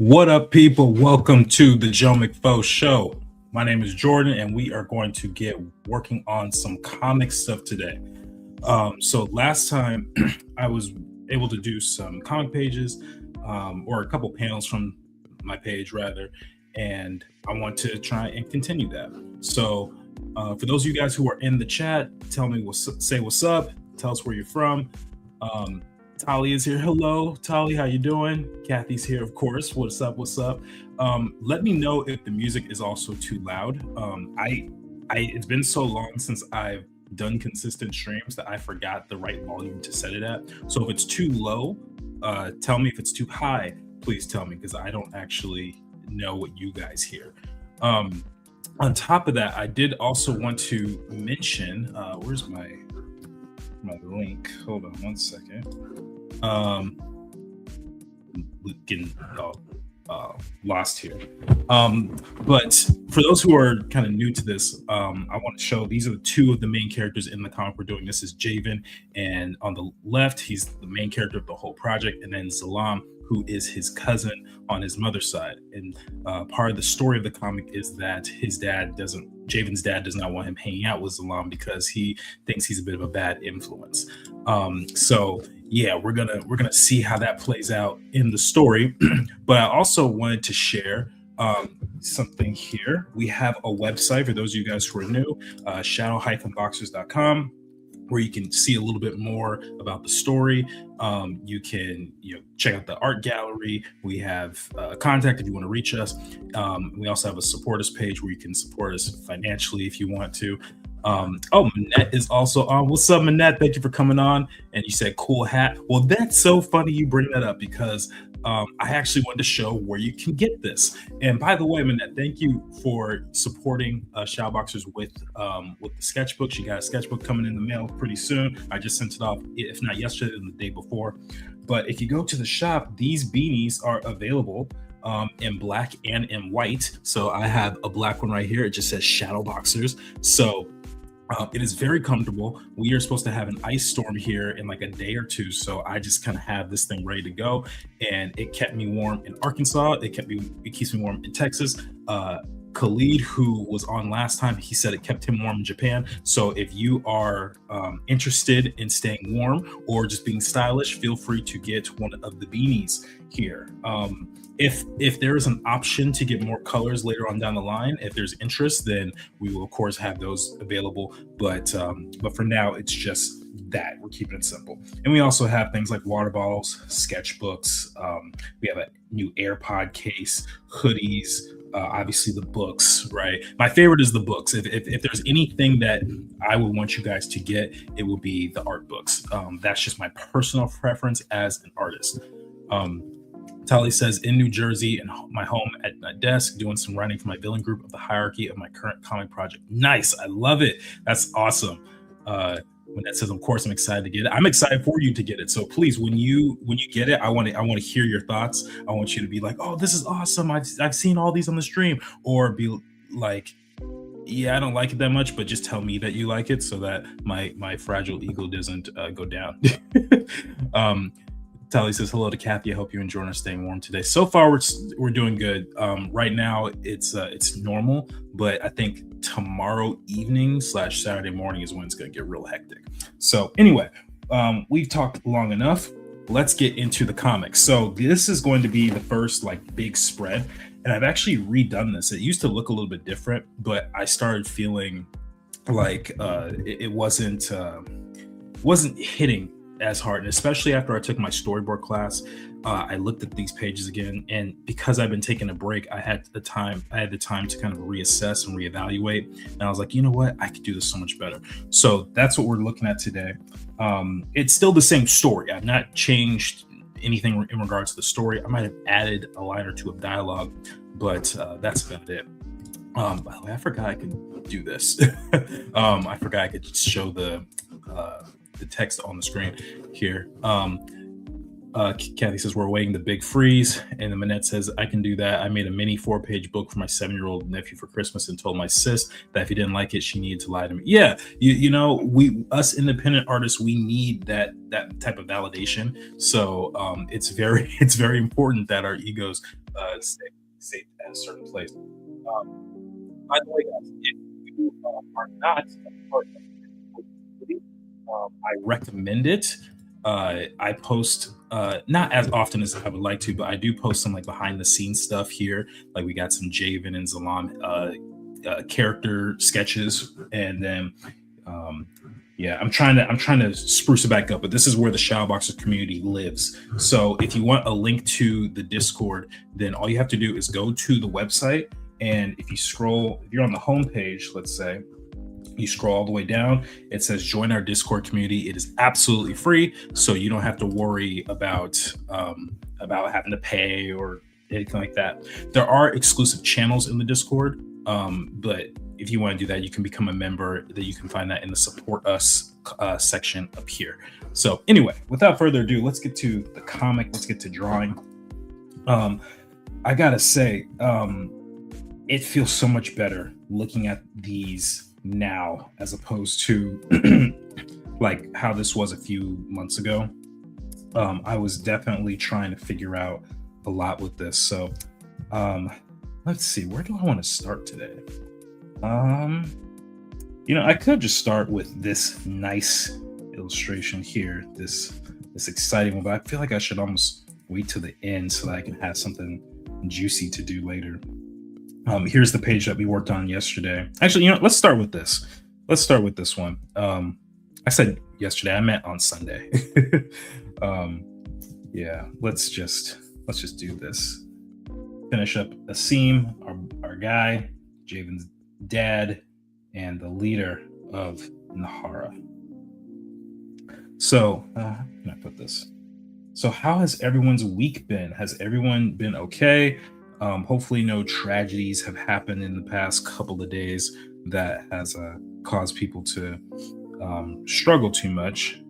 What up, people? Welcome to the Joe McFo Show. My name is Jordan, and we are going to get working on some comic stuff today. So last time I was able to do some comic pages, or a couple panels from my page rather, and I want to try and continue that. So for those of you guys who are in the chat, tell me say what's up. Tell us where you're from. Um, Tali is here. Hello, Tali. How you doing? Kathy's here, of course. What's up? What's up? Let me know if the music is also too loud. It's been so long since I've done consistent streams that I forgot the right volume to set it at. So if it's too low, tell me. If it's too high, please tell me, because I don't actually know what you guys hear. On top of that, I did also want to mention. Where's my link? Hold on one second. Getting lost here. But for those who are kind of new to this, I want to show these are two of the main characters in the comic we're doing. This is Javen, and on the left, he's the main character of the whole project, and then Zalam, who is his cousin on his mother's side. And part of the story of the comic is that Javen's dad does not want him hanging out with Zalam because he thinks he's a bit of a bad influence. So yeah, we're gonna see how that plays out in the story. But I also wanted to share something here. We have a website for those of you guys who are new, shadow-boxers.com, where you can see a little bit more about the story. You can check out the art gallery. We have contact if you want to reach us. We also have a support us page where you can support us financially if you want to. Manette is also on. What's up, Manette? Thank you for coming on. And you said cool hat. Well, that's so funny you bring that up, because I actually wanted to show where you can get this. And by the way, Manette, thank you for supporting Shadowboxers with the sketchbook. She got a sketchbook coming in the mail pretty soon. I just sent it off, if not yesterday, then the day before. But if you go to the shop, these beanies are available in black and in white. So I have a black one right here. It just says Shadowboxers. So it is very comfortable. We are supposed to have an ice storm here in like a day or two, so I just kind of have this thing ready to go. And it kept me warm in Arkansas. It keeps me warm in Texas. Khalid, who was on last time, he said it kept him warm in Japan. So if you are interested in staying warm or just being stylish, feel free to get one of the beanies here. If there is an option to get more colors later on down the line, if there's interest, then we will of course have those available. But for now, it's just that we're keeping it simple. And we also have things like water bottles, sketchbooks. We have a new AirPod case, hoodies. Obviously the books, right? My favorite is the books. If there's anything that I would want you guys to get, it would be the art books. That's just my personal preference as an artist. Tali says, in New Jersey, in my home at my desk, doing some writing for my villain group of the hierarchy of my current comic project. Nice. I love it. That's awesome. When that says, of course, I'm excited to get it. I'm excited for you to get it. So please, when you get it, I want to hear your thoughts. I want you to be like, oh, this is awesome. I've seen all these on the stream, or be like, yeah, I don't like it that much, but just tell me that you like it so that my fragile ego doesn't go down. Tali says, hello to Kathy. I hope you and Jordan are staying warm today. So far, we're doing good. Right now, it's normal, but I think tomorrow evening / Saturday morning is when it's going to get real hectic. So anyway, we've talked long enough. Let's get into the comics. So this is going to be the first big spread, and I've actually redone this. It used to look a little bit different, but I started feeling like it wasn't hitting as hard, and especially after I took my storyboard class, I looked at these pages again, and because I've been taking a break, I had the time to kind of reassess and reevaluate, and I was like, you know what, I could do this so much better. So that's what we're looking at today. It's still the same story. I've not changed anything in regards to the story. I might have added a line or two of dialogue, but that's about it. By the way, I forgot I could do this. I forgot I could show the text on the screen here. Kathy says we're awaiting the big freeze, and then Manette says I can do that. I made a mini 4-page book for my 7-year-old nephew for Christmas and told my sis that if he didn't like it, she needed to lie to me. Yeah, you know, we us independent artists, we need that type of validation. So it's very it's very important that our egos stay at a certain place. By the way, guys, if you are not a part of the community, I recommend it. I post not as often as I would like to, but I do post some like behind the scenes stuff here. Like we got some Javen and Zalam character sketches, and then yeah, I'm trying to spruce it back up. But this is where the Shadowboxer community lives. So if you want a link to the Discord, then all you have to do is go to the website, and if you're on the homepage, let's say, you scroll all the way down, it says join our Discord community. It is absolutely free, so you don't have to worry about having to pay or anything like that. There are exclusive channels in the Discord, but if you want to do that, you can become a member. That you can find that in the support us section up here. So anyway, without further ado, let's get to the comic. Let's get to drawing. I gotta say, it feels so much better looking at these now as opposed to like how this was a few months ago. I was definitely trying to figure out a lot with this. So let's see, where do I want to start today? I could just start with this nice illustration here, this exciting one, but I feel like I should almost wait till the end so that I can have something juicy to do later. Here's the page that we worked on yesterday. Actually, let's start with this. Let's start with this one. I said yesterday, I meant on Sunday. Yeah, let's just do this. Finish up Asim, our guy, Javen's dad, and the leader of Nahara. So, how can I put this? So how has everyone's week been? Has everyone been okay? Hopefully no tragedies have happened in the past couple of days that has caused people to struggle too much.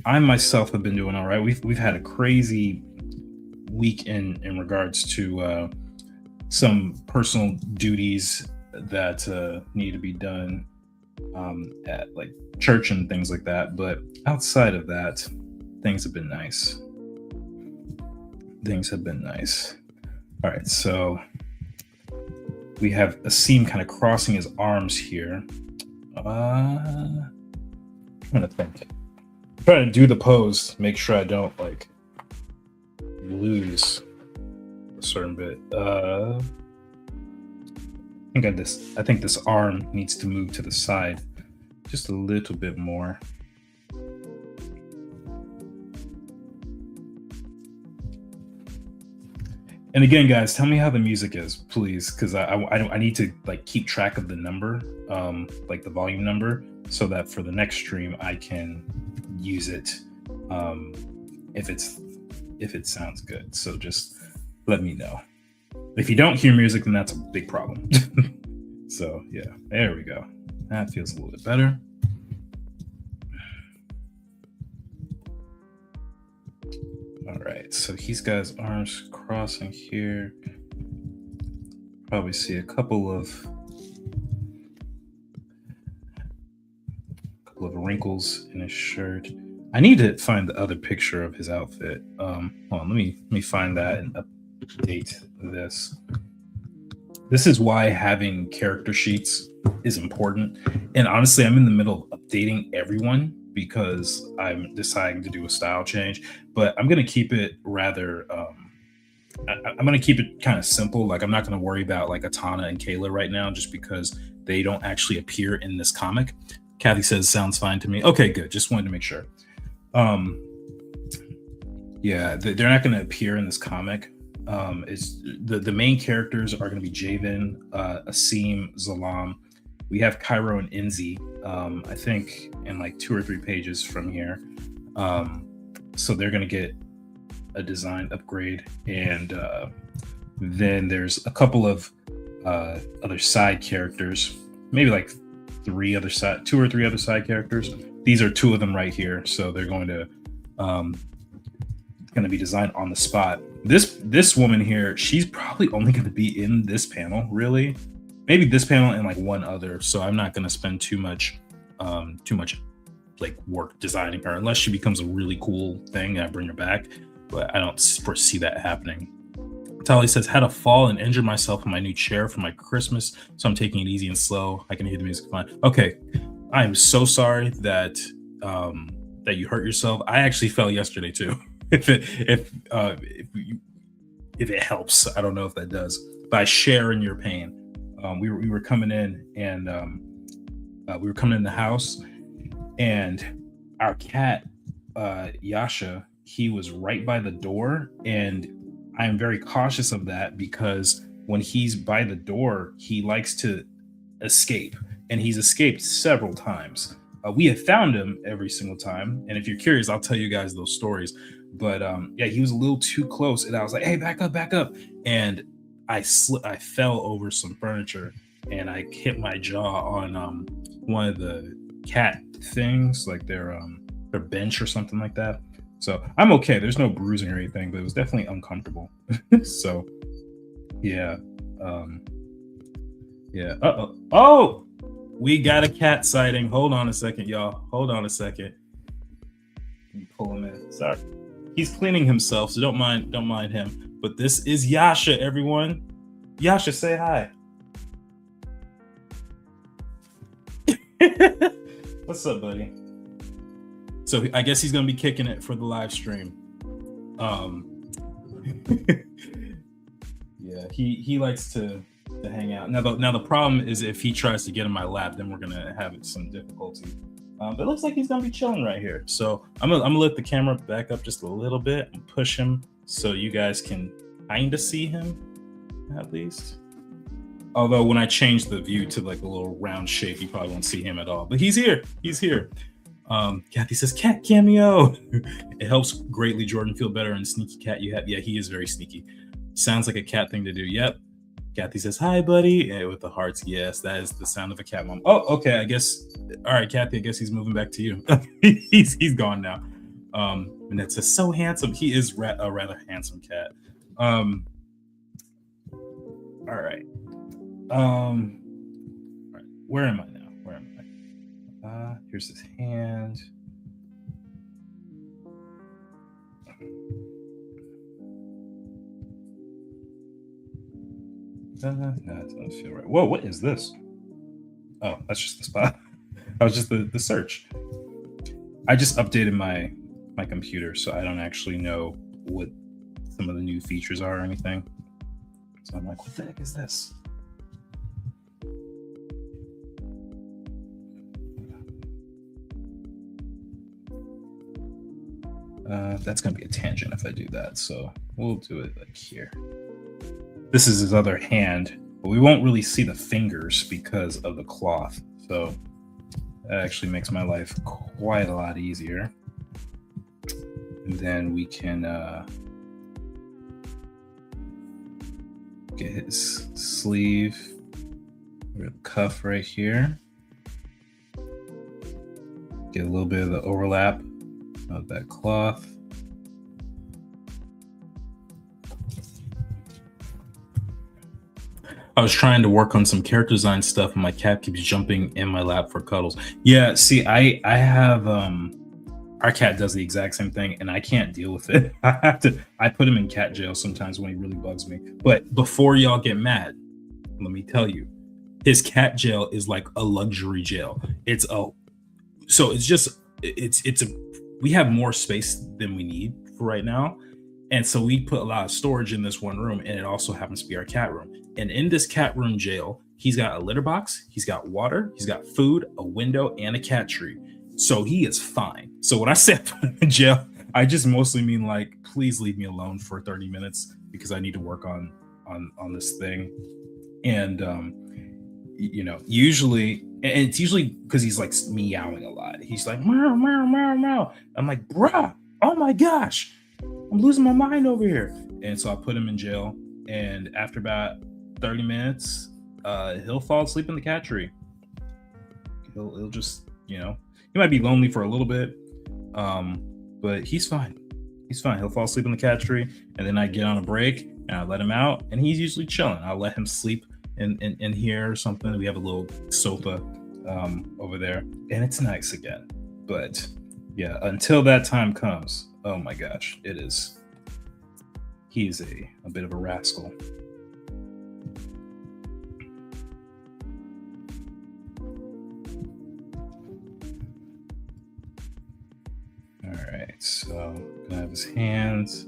I myself have been doing all right. We've had a crazy week in regards to some personal duties that need to be done at like church and things like that. But outside of that, things have been nice. All right, so we have Asim kind of crossing his arms here. I'm trying to think. I'm trying to do the pose, make sure I don't like lose a certain bit. I think this arm needs to move to the side just a little bit more. And again, guys, tell me how the music is, please, because I need to like keep track of the number, like the volume number, so that for the next stream I can use it if it sounds good. So just let me know. If you don't hear music, then that's a big problem. So yeah, there we go. That feels a little bit better. All right, so he's got his arms crossing here. Probably see a couple of wrinkles in his shirt. I need to find the other picture of his outfit. Hold on, let me find that and update this. This is why having character sheets is important. And honestly, I'm in the middle of updating everyone because I'm deciding to do a style change, but I'm going to keep it rather, I'm going to keep it kind of simple. Like I'm not going to worry about like Atana and Kayla right now, just because they don't actually appear in this comic. Kathy says, sounds fine to me. Okay, good. Just wanted to make sure. Yeah, they're not going to appear in this comic. It's the main characters are going to be Javen, Asim, Zalam. We have Cairo and Inzi, I think in like 2 or 3 pages from here. So they're going to get a design upgrade. And then there's a couple of other side characters, maybe like 2 or 3 other side characters these are two of them right here. So they're going to be designed on the spot. This woman here, she's probably only going to be in this panel, really. Maybe this panel and like one other. So I'm not going to spend too much like work designing her unless she becomes a really cool thing and I bring her back. But I don't foresee that happening. Tali says, had a fall and injured myself in my new chair for my Christmas, so I'm taking it easy and slow. I can hear the music fine. Okay, I am so sorry that you hurt yourself. I actually fell yesterday too. if it helps, I don't know if that does, but I share in your pain. We were coming in and we were coming in the house, and our cat Yasha, he was right by the door, and I am very cautious of that because when he's by the door, he likes to escape, and he's escaped several times. We have found him every single time, and if you're curious, I'll tell you guys those stories. But yeah, he was a little too close, and I was like, "Hey, back up!" And I fell over some furniture, and I hit my jaw on one of the cat things, like their bench or something like that. So I'm okay. There's no bruising or anything, but it was definitely uncomfortable. So yeah. Yeah. Oh, we got a cat sighting. Hold on a second, y'all. Hold on a second. Let me pull him in. Sorry. He's cleaning himself, so don't mind him. But this is Yasha, everyone. Yasha, say hi. What's up, buddy? So I guess he's gonna be kicking it for the live stream. Yeah, he likes to hang out. Now the problem is if he tries to get in my lap, then we're gonna have some difficulty. But it looks like he's gonna be chilling right here. So I'm gonna let the camera back up just a little bit and push him so you guys can kind of see him at least. Although when I change the view to like a little round shape, you probably won't see him at all. But he's here. He's here. Kathy says cat cameo. It helps greatly. Jordan, feel better and sneaky cat you have. Yeah, he is very sneaky. Sounds like a cat thing to do. Yep. Kathy says hi, buddy. And with the hearts. Yes, that is the sound of a cat mom. Oh, okay. I guess. All right, Kathy. I guess he's moving back to you. he's gone now. And it says so handsome. He is a rather handsome cat. All right. Where am I now? Here's his hand. No, it doesn't feel right. Whoa, what is this? Oh, that's just the spot. That was just the search. I just updated my computer, so I don't actually know what some of the new features are or anything. So I'm like, what the heck is this? That's going to be a tangent if I do that, so we'll do it like here. This is his other hand, but we won't really see the fingers because of the cloth, so that actually makes my life quite a lot easier. And then we can get his sleeve, cuff right here. Get a little bit of the overlap of that cloth. I was trying to work on some character design stuff and my cat keeps jumping in my lap for cuddles. Yeah, see, I have our cat does the exact same thing and I can't deal with it. I put him in cat jail sometimes when he really bugs me. But before y'all get mad, let me tell you, his cat jail is like a luxury jail. We have more space than we need for right now. And so we put a lot of storage in this one room, and it also happens to be our cat room. And in this cat room jail, he's got a litter box, he's got water, he's got food, a window, and a cat tree. So he is fine. So when I say put him in jail, I just mostly mean like, please leave me alone for 30 minutes because I need to work on this thing. And usually, and it's usually because he's like meowing a lot. He's like meow meow meow meow. I'm like, bruh, oh my gosh, I'm losing my mind over here. And so I put him in jail, and after about 30 minutes, he'll fall asleep in the cat tree. He'll just, He might be lonely for a little bit, but he's fine. He's fine. He'll fall asleep in the cat tree, and then I get on a break and I let him out, and he's usually chilling. I'll let him sleep in here or something. We have a little sofa over there, and it's nice again. But yeah, until that time comes, oh my gosh, it is. He's a bit of a rascal. All right, so gonna have his hands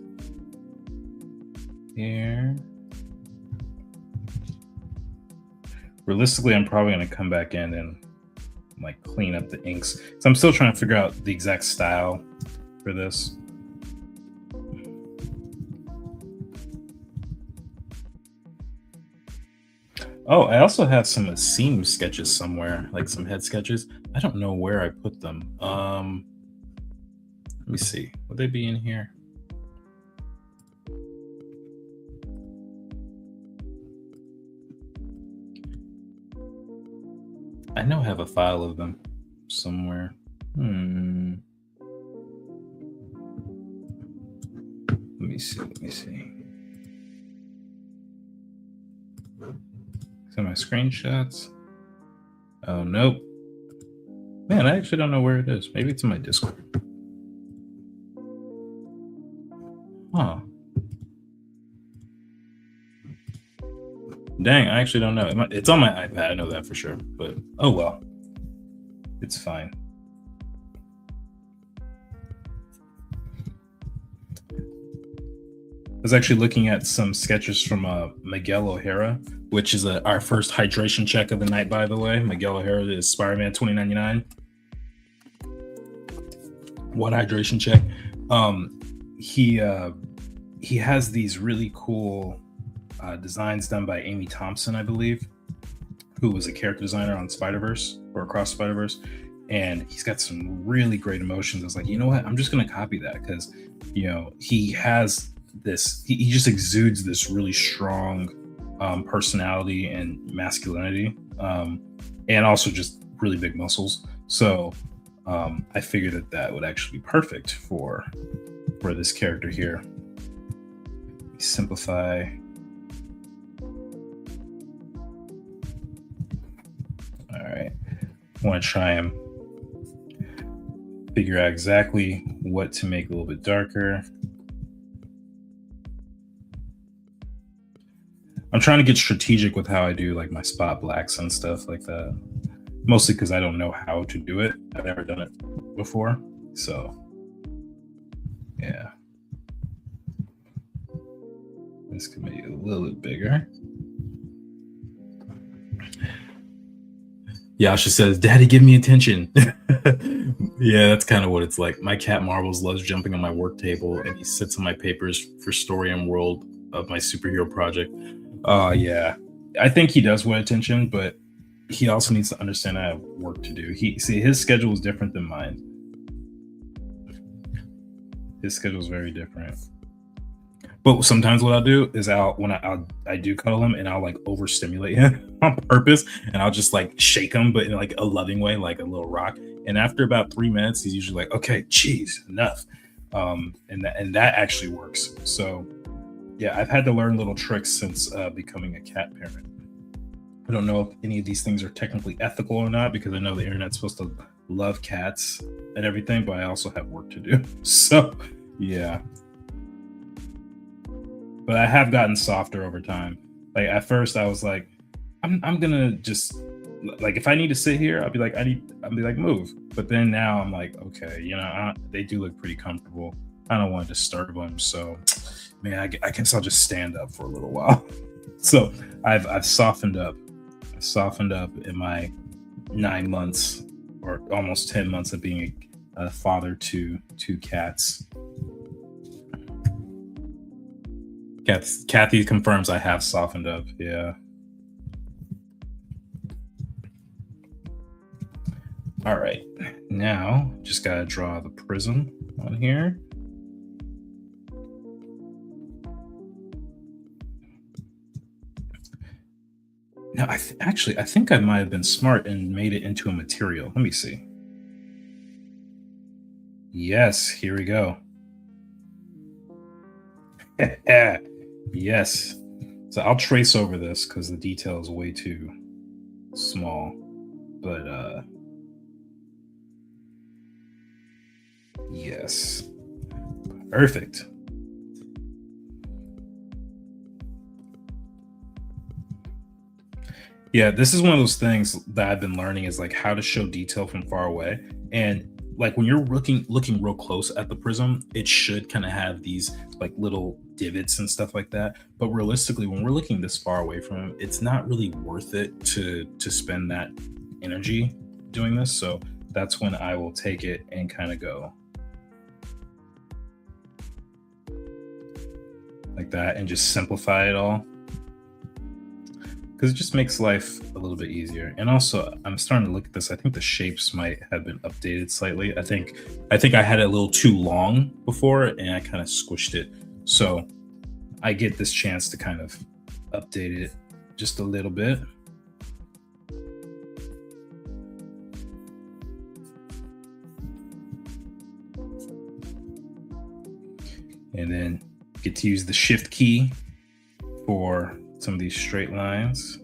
here. Realistically, I'm probably gonna come back in and like clean up the inks. So I'm still trying to figure out the exact style for this. Oh, I also have some seam sketches somewhere, like some head sketches. I don't know where I put them. Let me see. Would they be in here? I know I have a file of them somewhere. Let me see. Let me see. So my screenshots. Oh nope. Man, I actually don't know where it is. Maybe it's in my Discord. Huh. Dang, I actually don't know. It's on my iPad. I know that for sure. But oh well. It's fine. I was actually looking at some sketches from Miguel O'Hara, which is our first hydration check of the night, by the way. Miguel O'Hara is Spider-Man 2099. One hydration check. He has these really cool designs done by Amy Thompson, I believe, who was a character designer on Spider-Verse or Across Spider-Verse. And he's got some really great emotions. I was like, you know what? I'm just going to copy that because, he has this, he just exudes this really strong personality and masculinity, and also just really big muscles. So I figured that would actually be perfect for this character here. Simplify. All right. I want to try and figure out exactly what to make a little bit darker. I'm trying to get strategic with how I do like my spot blacks and stuff like that. Mostly because I don't know how to do it. I've never done it before. So yeah. This could be a little bit bigger. Yasha says, "Daddy, give me attention." Yeah, that's kind of what it's like. My cat Marbles loves jumping on my work table, and he sits on my papers for story and world of my superhero project. Yeah, I think he does want attention, but he also needs to understand I have work to do. His schedule is different than mine. His schedule is very different. But sometimes what I'll do is I do cuddle him and I'll like overstimulate him on purpose, and I'll just like shake him, but in like a loving way, like a little rock. And after about 3 minutes, he's usually like, "Okay, geez, enough," and that actually works. So yeah, I've had to learn little tricks since becoming a cat parent. I don't know if any of these things are technically ethical or not, because I know the internet's supposed to love cats and everything, but I also have work to do. So yeah. But I have gotten softer over time. Like at first I was like, I'm gonna just like, if I need to sit here, I'll be like, move. But then now I'm like, okay, they do look pretty comfortable. I don't want to disturb them. So man, I guess I'll just stand up for a little while. So I've softened up. I softened up in my 9 months or almost 10 months of being a father to two cats. Kathy confirms I have softened up. Yeah. All right. Now, just got to draw the prism on here. Now, I think I might have been smart and made it into a material. Let me see. Yes, here we go. Yes. So I'll trace over this because the detail is way too small. But yes. Perfect. Yeah, this is one of those things that I've been learning is like how to show detail from far away. And like when you're looking real close at the prism, it should kind of have these like little divots and stuff like that. But realistically, when we're looking this far away from it, it's not really worth it to spend that energy doing this. So that's when I will take it and kind of go like that and just simplify it all because it just makes life a little bit easier. And also, I'm starting to look at this. I think the shapes might have been updated slightly. I think I had it a little too long before, and I kind of squished it. So I get this chance to kind of update it just a little bit. And then get to use the shift key for some of these straight lines.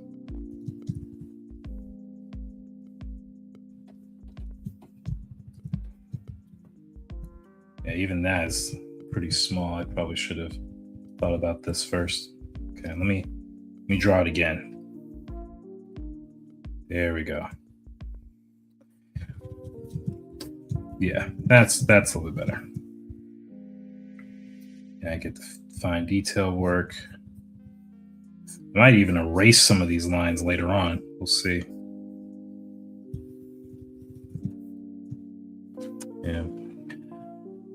Yeah, even that is pretty small. I probably should have thought about this first. Okay, let me draw it again. There we go. Yeah, that's a little bit better. Yeah, I get the fine detail work. I might even erase some of these lines later on. We'll see. Yeah.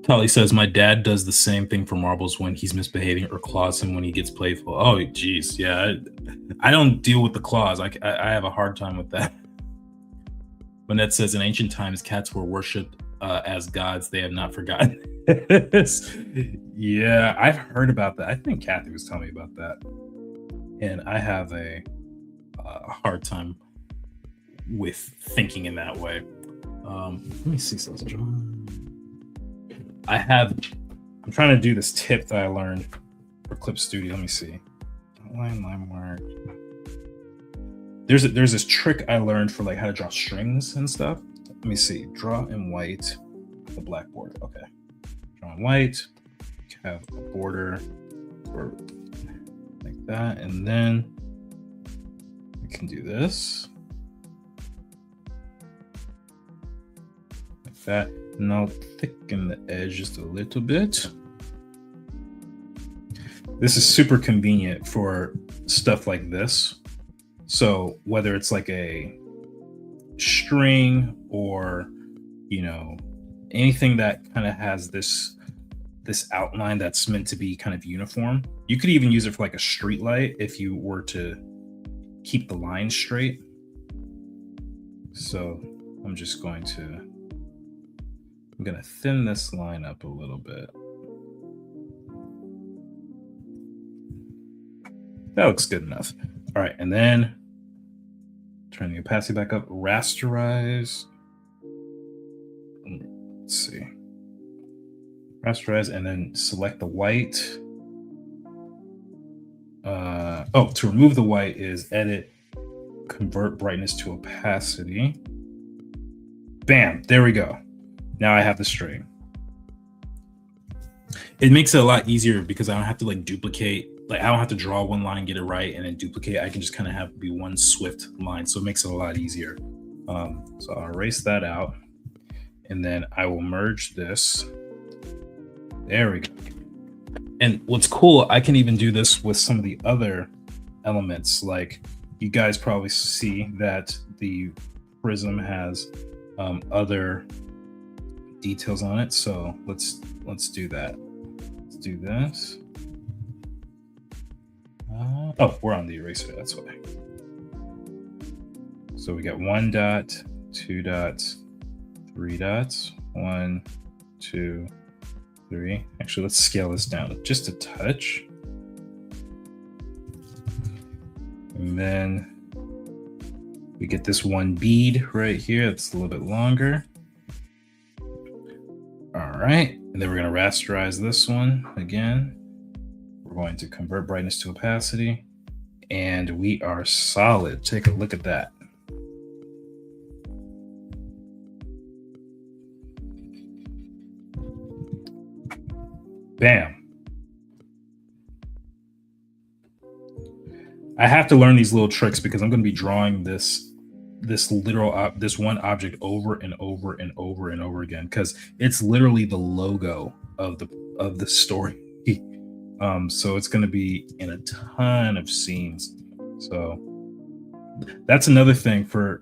Tali says my dad does the same thing for marbles when he's misbehaving or claws him when he gets playful. Oh, geez, yeah. I don't deal with the claws. I have a hard time with that. Manette says in ancient times, cats were worshipped as gods. They have not forgotten. Yeah, I've heard about that. I think Kathy was telling me about that, and I have a hard time with thinking in that way. Let me see. So I'm trying to do this tip that I learned for Clip Studio. Let me see. Line work. There's this trick I learned for like how to draw strings and stuff. Let me see. Draw in white, the blackboard. Okay. Draw in white. Have a border or like that, and then we can do this like that. Now thicken the edge just a little bit. This is super convenient for stuff like this. So whether it's like a string or, you know, anything that kind of has this outline that's meant to be kind of uniform. You could even use it for like a street light if you were to keep the line straight. So I'm gonna thin this line up a little bit. That looks good enough. All right, and then turn the opacity back up, rasterize. Let's see. Rasterize and then select the white. To remove the white is edit, convert brightness to opacity. Bam, there we go. Now I have the string. It makes it a lot easier because I don't have to like duplicate, like I don't have to draw one line, get it right, and then duplicate. I can just kind of have be one swift line. So it makes it a lot easier. So I'll erase that out and then I will merge this. There we go. And what's cool, I can even do this with some of the other elements. Like you guys probably see that the prism has other details on it. So let's do that. Let's do this. We're on the eraser, that's why. So we got 1 dot, 2 dots, 3 dots, 1, 2, 3. Actually, let's scale this down just a touch. And then we get this one bead right here. That's a little bit longer. All All right, and then we're going to rasterize this one again. We're going to convert brightness to opacity, and we are solid. Take a look at that. Bam. I have to learn these little tricks because I'm going to be drawing this this one object over and over and over and over again, because it's literally the logo of the story. So it's going to be in a ton of scenes. So that's another thing for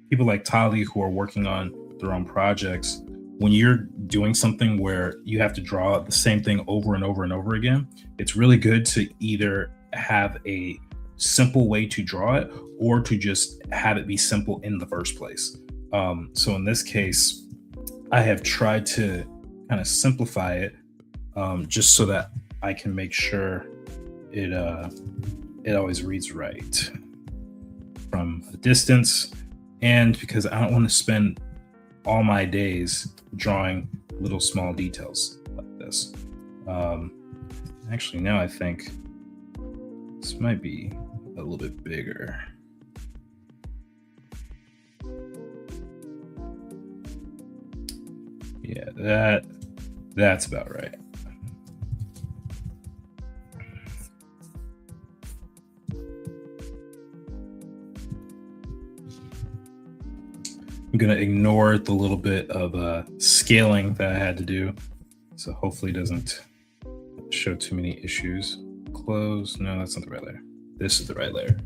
people like Tali who are working on their own projects. When you're doing something where you have to draw the same thing over and over and over again, it's really good to either have a simple way to draw it or to just have it be simple in the first place. So in this case, I have tried to kind of simplify it, just so that I can make sure it always reads right from a distance, and because I don't want to spend all my days drawing little small details like this. Actually, now I think this might be a little bit bigger. Yeah, that's about right. I'm gonna ignore the little bit of scaling that I had to do, so hopefully it doesn't show too many issues. Close. No, that's not the right layer. This is the right layer.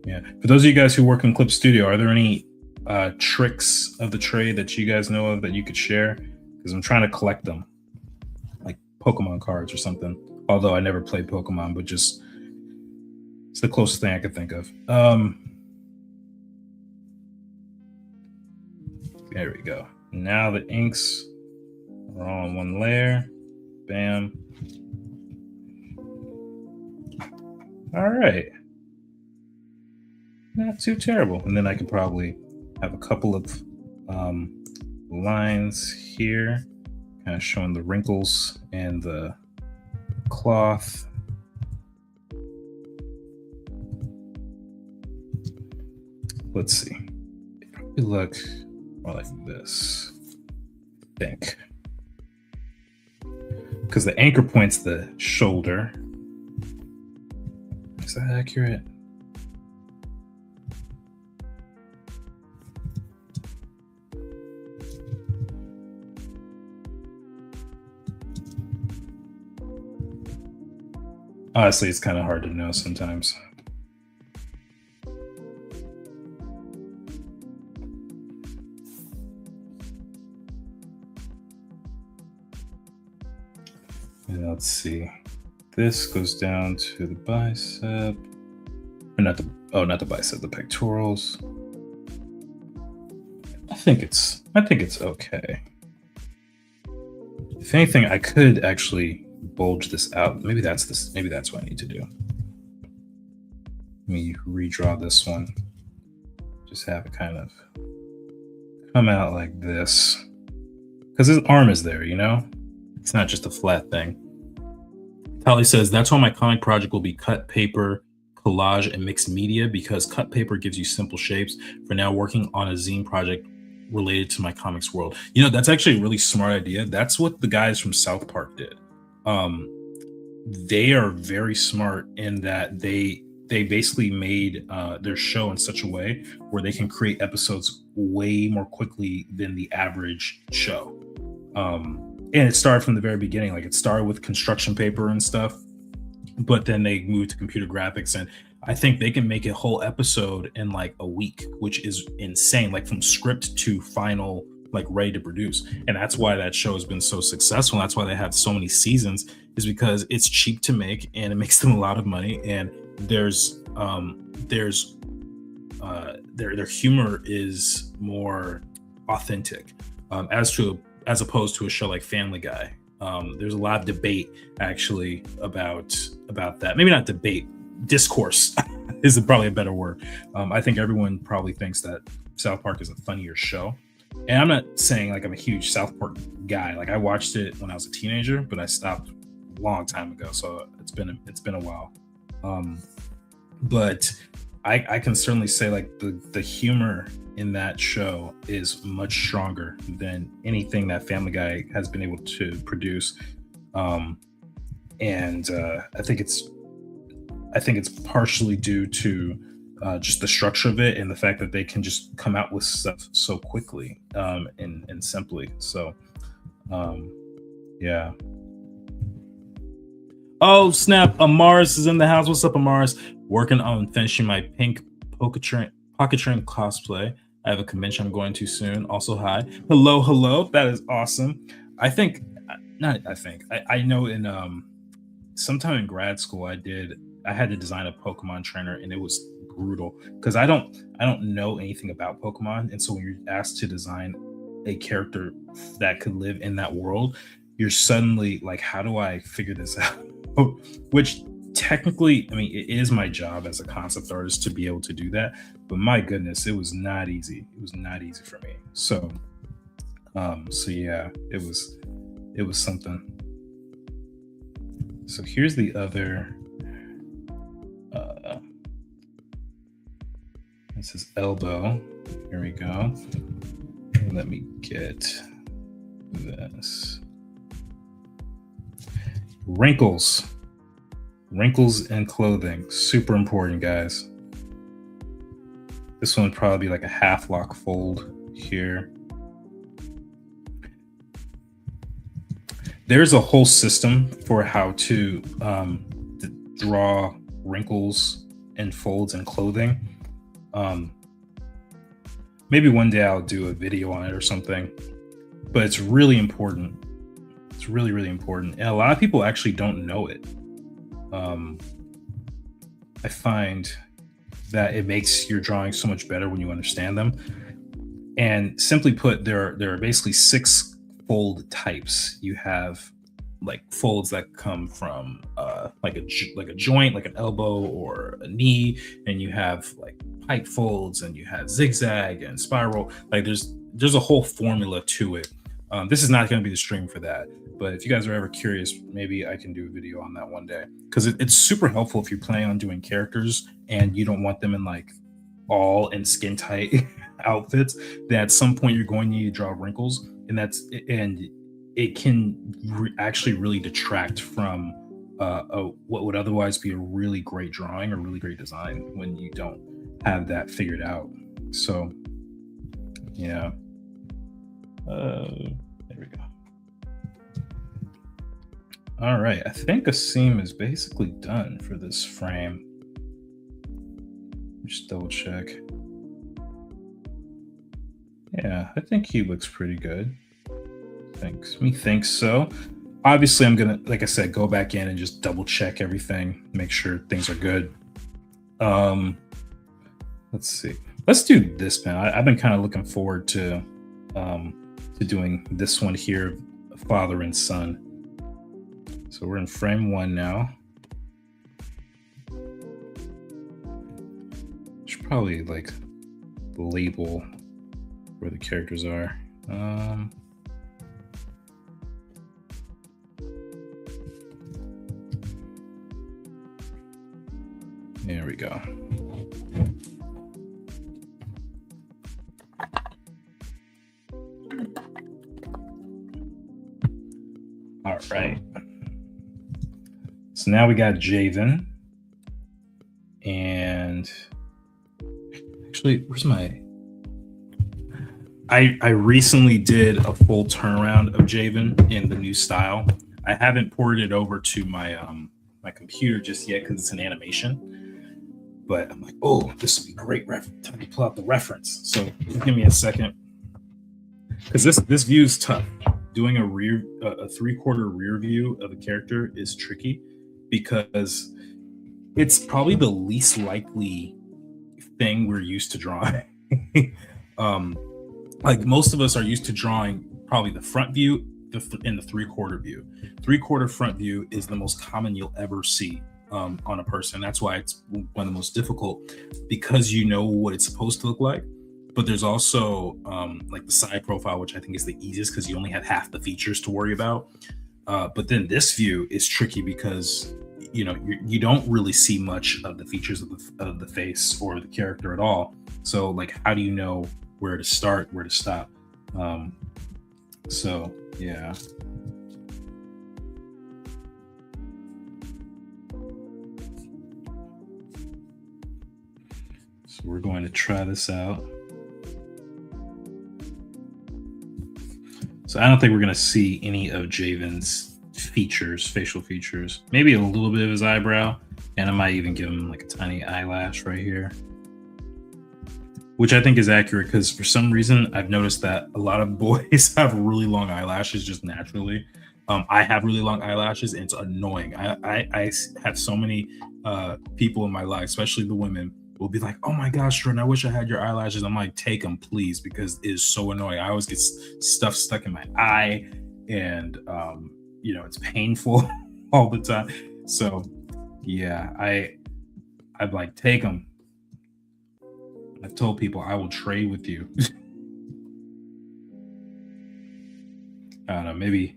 Yeah. For those of you guys who work in Clip Studio, are there any tricks of the trade that you guys know of that you could share? Because I'm trying to collect them, like Pokemon cards or something. Although I never played Pokemon, but just it's the closest thing I could think of. There we go. Now the inks are all on one layer. Bam. All right. Not too terrible. And then I could probably have a couple of lines here, kind of showing the wrinkles and the cloth. Let's see. It look more like this, I think, because the anchor point's the shoulder. Is that accurate? Honestly, it's kind of hard to know sometimes. And let's see. This goes down to the bicep. Or not the bicep, the pectorals. I think it's okay. If anything, I could actually bulge this out. Maybe that's what I need to do. Let me redraw this one. Just have it kind of come out like this, because his arm is there, you know? It's not just a flat thing. Tali says, that's why my comic project will be cut paper, collage, and mixed media, because cut paper gives you simple shapes. For now, working on a zine project related to my comics world. You know, that's actually a really smart idea. That's what the guys from South Park did. They are very smart in that they basically made their show in such a way where they can create episodes way more quickly than the average show. And it started from the very beginning. Like, it started with construction paper and stuff, but then they moved to computer graphics, and I think they can make a whole episode in like a week, which is insane, like from script to final, like ready to produce. And that's why that show has been so successful. That's why they have so many seasons, is because it's cheap to make and it makes them a lot of money. And their humor is more authentic, as opposed to a show like Family Guy. There's a lot of debate actually about that. Maybe not debate, discourse is probably a better word. I think everyone probably thinks that South Park is a funnier show, and I'm not saying like I'm a huge South Park guy. Like I watched it when I was a teenager, but I stopped a long time ago, so it's been a while. Um, but I can certainly say like the humor in that show is much stronger than anything that Family Guy has been able to produce. Um, and I think it's partially due to just the structure of it and the fact that they can just come out with stuff so quickly and simply. So um, yeah. Oh snap! Amaris is in the house. What's up, Amaris? Working on finishing my pink pocket train cosplay. I have a convention I'm going to soon. Also, hi, hello, hello. That is awesome. I think, not. I think I know in sometime in grad school I had to design a Pokemon trainer and it was brutal because I don't know anything about Pokemon, and so when you're asked to design a character that could live in that world, you're suddenly like, how do I figure this out? Which technically, I mean, it is my job as a concept artist to be able to do that, but my goodness, it was not easy. It was not easy for me. So yeah, it was something. So here's the other. Uh, this is elbow. Here we go. Let me get this. Wrinkles in clothing, super important, guys. This one would probably be like a half lock fold here. There's a whole system for how to draw wrinkles and folds in clothing. Um, Maybe one day I'll do a video on it or something, but it's really important. It's really, really important. And a lot of people actually don't know it. Um, I find that it makes your drawings so much better when you understand them. And simply put, there are basically six fold types. You have like folds that come from like a joint, like an elbow or a knee, and you have like pipe folds, and you have zigzag and spiral. Like there's a whole formula to it. This is not going to be the stream for that, but if you guys are ever curious, maybe I can do a video on that one day because it's super helpful if you're planning on doing characters and you don't want them in like all in skin tight outfits. That at some point you're going to need to draw wrinkles, and it can actually really detract from what would otherwise be a really great drawing or really great design when you don't have that figured out. So yeah. There we go. All right, I think a seam is basically done for this frame. Just double check. Yeah, I think he looks pretty good. Me thinks so. Obviously, I'm gonna, like I said, go back in and just double check everything, make sure things are good. Let's see. Let's do this pen. I've been kind of looking forward to doing this one here, father and son. So we're in frame one now. Should probably like label where the characters are. There we go. All right. So now we got Javen. And actually, where's my... I recently did a full turnaround of Javen in the new style. I haven't ported it over to my my computer just yet because it's an animation. But I'm like, oh, this would be great time to pull out the reference. So give me a second. Because this view is tough. Doing a 3/4 rear view of a character is tricky because it's probably the least likely thing we're used to drawing. Like most of us are used to drawing probably the front view and the 3/4 view. 3/4 front view is the most common you'll ever see on a person. That's why it's one of the most difficult, because you know what it's supposed to look like. But there's also like the side profile, which I think is the easiest because you only have half the features to worry about. But then this view is tricky because you don't really see much of the features of the face or the character at all. So like, how do you know where to start, where to stop? So yeah. So we're going to try this out. So I don't think we're going to see any of Javen's features, facial features. Maybe a little bit of his eyebrow, and I might even give him like a tiny eyelash right here, which I think is accurate because for some reason I've noticed that a lot of boys have really long eyelashes just naturally. I have really long eyelashes, and it's annoying. I have so many people in my life, especially the women, will be like, "Oh my gosh, Jordan, I wish I had your eyelashes." I'm like, "Take them, please," because it is so annoying. I always get stuff stuck in my eye, and it's painful all the time. So yeah, I'd like, take them. I've told people I will trade with you. I don't know. Maybe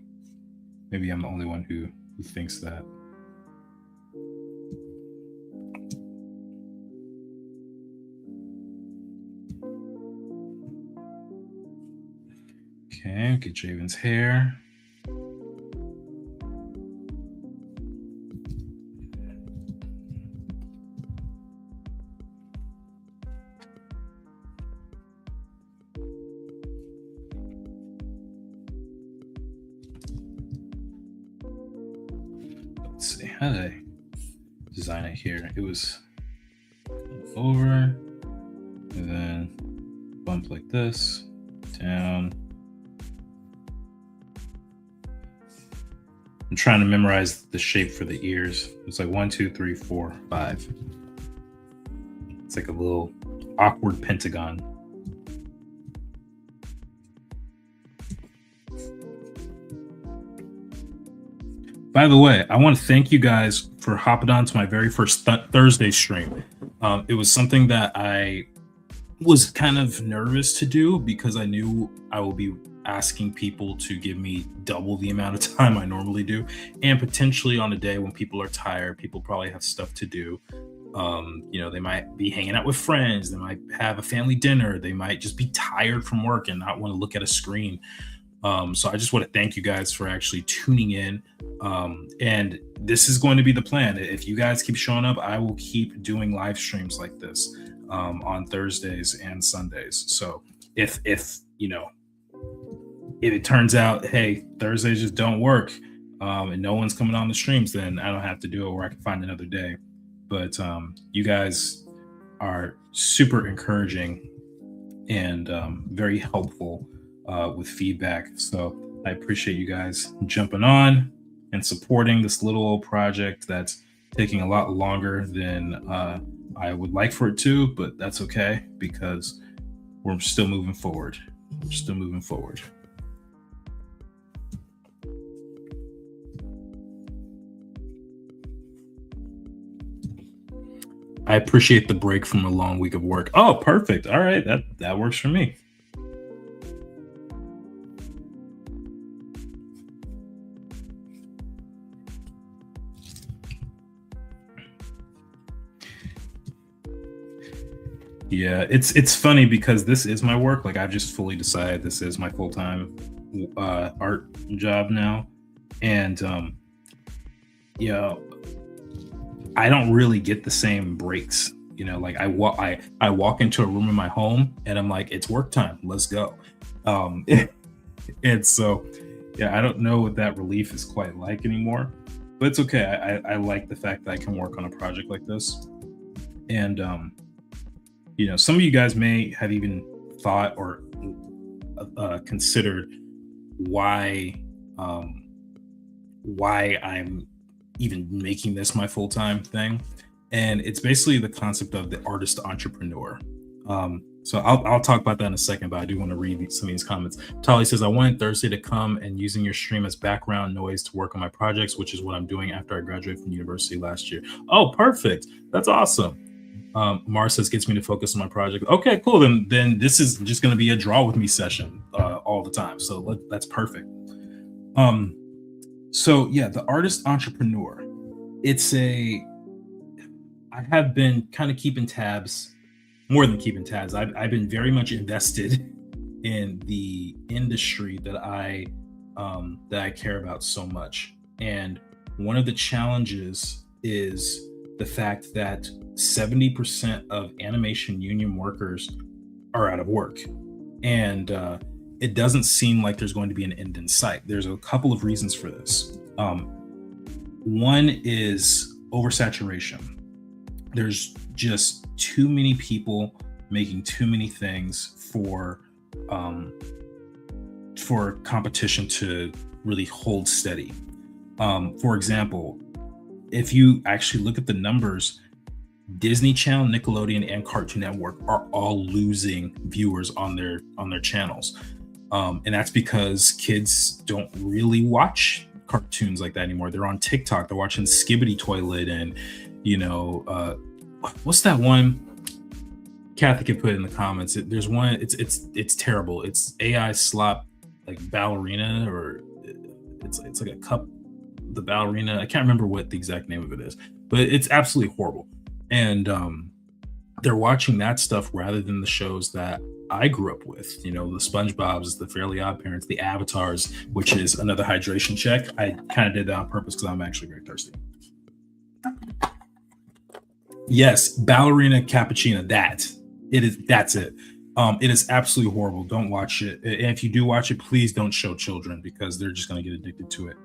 I'm the only one who thinks that. Okay, get Javen's hair. Let's see, how did I design it here? It was over, and then bump like this, down. I'm trying to memorize the shape for the ears. It's like 1, 2, 3, 4, 5. It's like a little awkward pentagon. By the way, I want to thank you guys for hopping on to my very first Thursday stream. It was something that I was kind of nervous to do because I knew I will be asking people to give me double the amount of time I normally do, and potentially on a day when people are tired, people probably have stuff to do. They might be hanging out with friends, they might have a family dinner, they might just be tired from work and not want to look at a screen. So I just want to thank you guys for actually tuning in. And this is going to be the plan. If you guys keep showing up, I will keep doing live streams like this on Thursdays and Sundays. So if it turns out, hey, Thursdays just don't work, and no one's coming on the streams, then I don't have to do it, or I can find another day. But you guys are super encouraging and very helpful with feedback. So I appreciate you guys jumping on and supporting this little old project that's taking a lot longer than I would like for it to, but that's okay because we're still moving forward. We're still moving forward. I appreciate the break from a long week of work. Oh, perfect. All right, that works for me. Yeah, it's funny because this is my work. Like, I've just fully decided this is my full-time art job now, and yeah, I don't really get the same breaks. Like I walk into a room in my home and I'm like, it's work time. Let's go. Um, and so yeah, I don't know what that relief is quite like anymore, but it's okay. I like the fact that I can work on a project like this, and some of you guys may have even thought or considered why why I'm even making this my full time thing. And it's basically the concept of the artist entrepreneur. So I'll talk about that in a second, but I do want to read some of these comments. Tali says, I wanted Thursday to come and using your stream as background noise to work on my projects, which is what I'm doing after I graduated from university last year. Oh, perfect. That's awesome. Mars says, gets me to focus on my project. Okay, cool. Then this is just going to be a draw with me session all the time. So that's perfect. So yeah, the artist entrepreneur. I have been kind of keeping tabs, more than keeping tabs. I've been very much invested in the industry that I care about so much. And one of the challenges is the fact that 70% of animation union workers are out of work. And it doesn't seem like there's going to be an end in sight. There's a couple of reasons for this. One is oversaturation. There's just too many people making too many things for competition to really hold steady. For example, if you actually look at the numbers, Disney Channel, Nickelodeon, and Cartoon Network are all losing viewers on their channels, and that's because kids don't really watch cartoons like that anymore. They're on TikTok. They're watching Skibbity Toilet and what's that one? Kathy can put it in the comments. There's one. It's terrible. It's AI slop like ballerina, or it's like a cup. The ballerina. I can't remember what the exact name of it is, but it's absolutely horrible. And they're watching that stuff rather than the shows that I grew up with. The SpongeBob's, the Fairly Odd Parents, the Avatars, which is another hydration check. I kind of did that on purpose because I'm actually very thirsty. Yes, ballerina cappuccino. That's it. It is absolutely horrible. Don't watch it. And if you do watch it, please don't show children because they're just going to get addicted to it.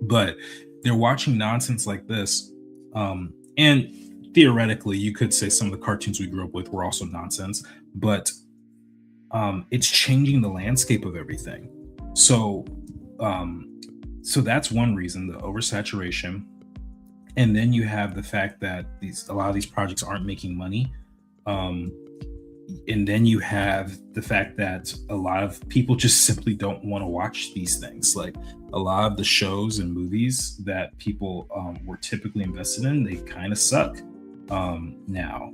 But they're watching nonsense like this. And theoretically, you could say some of the cartoons we grew up with were also nonsense, but it's changing the landscape of everything. So that's one reason, the oversaturation. And then you have the fact that a lot of these projects aren't making money. And then you have the fact that a lot of people just simply don't want to watch these things. Like a lot of the shows and movies that people were typically invested in, they kind of suck now.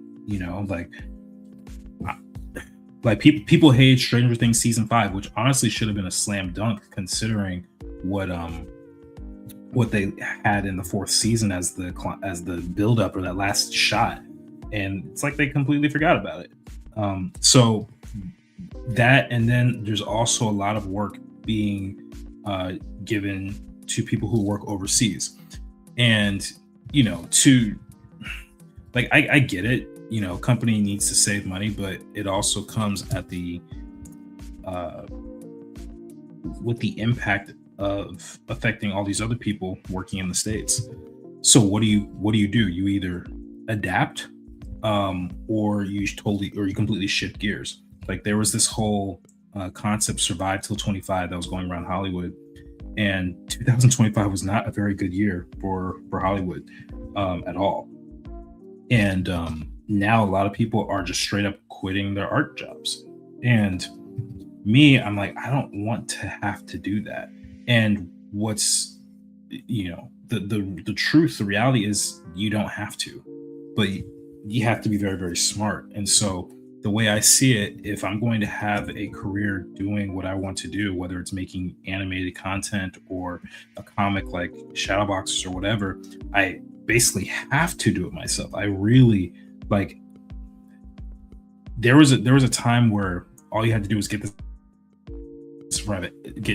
Like people hate Stranger Things season 5, which honestly should have been a slam dunk considering what they had in the 4th season as the build up, or that last shot. And it's like they completely forgot about it. So that, and then there's also a lot of work being given to people who work overseas. And, I get it, company needs to save money, but it also comes at with the impact of affecting all these other people working in the States. So what do you do? You either adapt, or you completely shift gears. Like there was this whole concept Survive Till 25 that was going around Hollywood, and 2025 was not a very good year for Hollywood at all. And now a lot of people are just straight up quitting their art jobs. And me, I'm like, I don't want to have to do that. And what's, the truth, the reality is you don't have to, but you have to be very, very smart. And so the way I see it, if I'm going to have a career doing what I want to do, whether it's making animated content or a comic like Shadowboxers or whatever, I basically have to do it myself. I really there was a time where all you had to do was get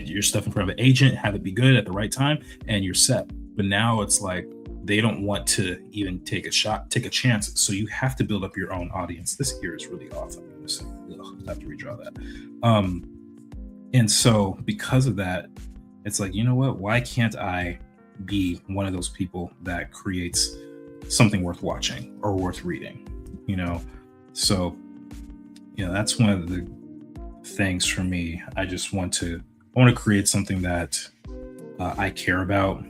your stuff in front of an agent, have it be good at the right time, and you're set. But now it's like they don't want to even take a chance. So you have to build up your own audience. This ear is really off. I'm gonna say, I have to redraw that. And so because of that, it's like, you know what? Why can't I be one of those people that creates something worth watching or worth reading? So that's one of the things for me. I want to create something that I care about,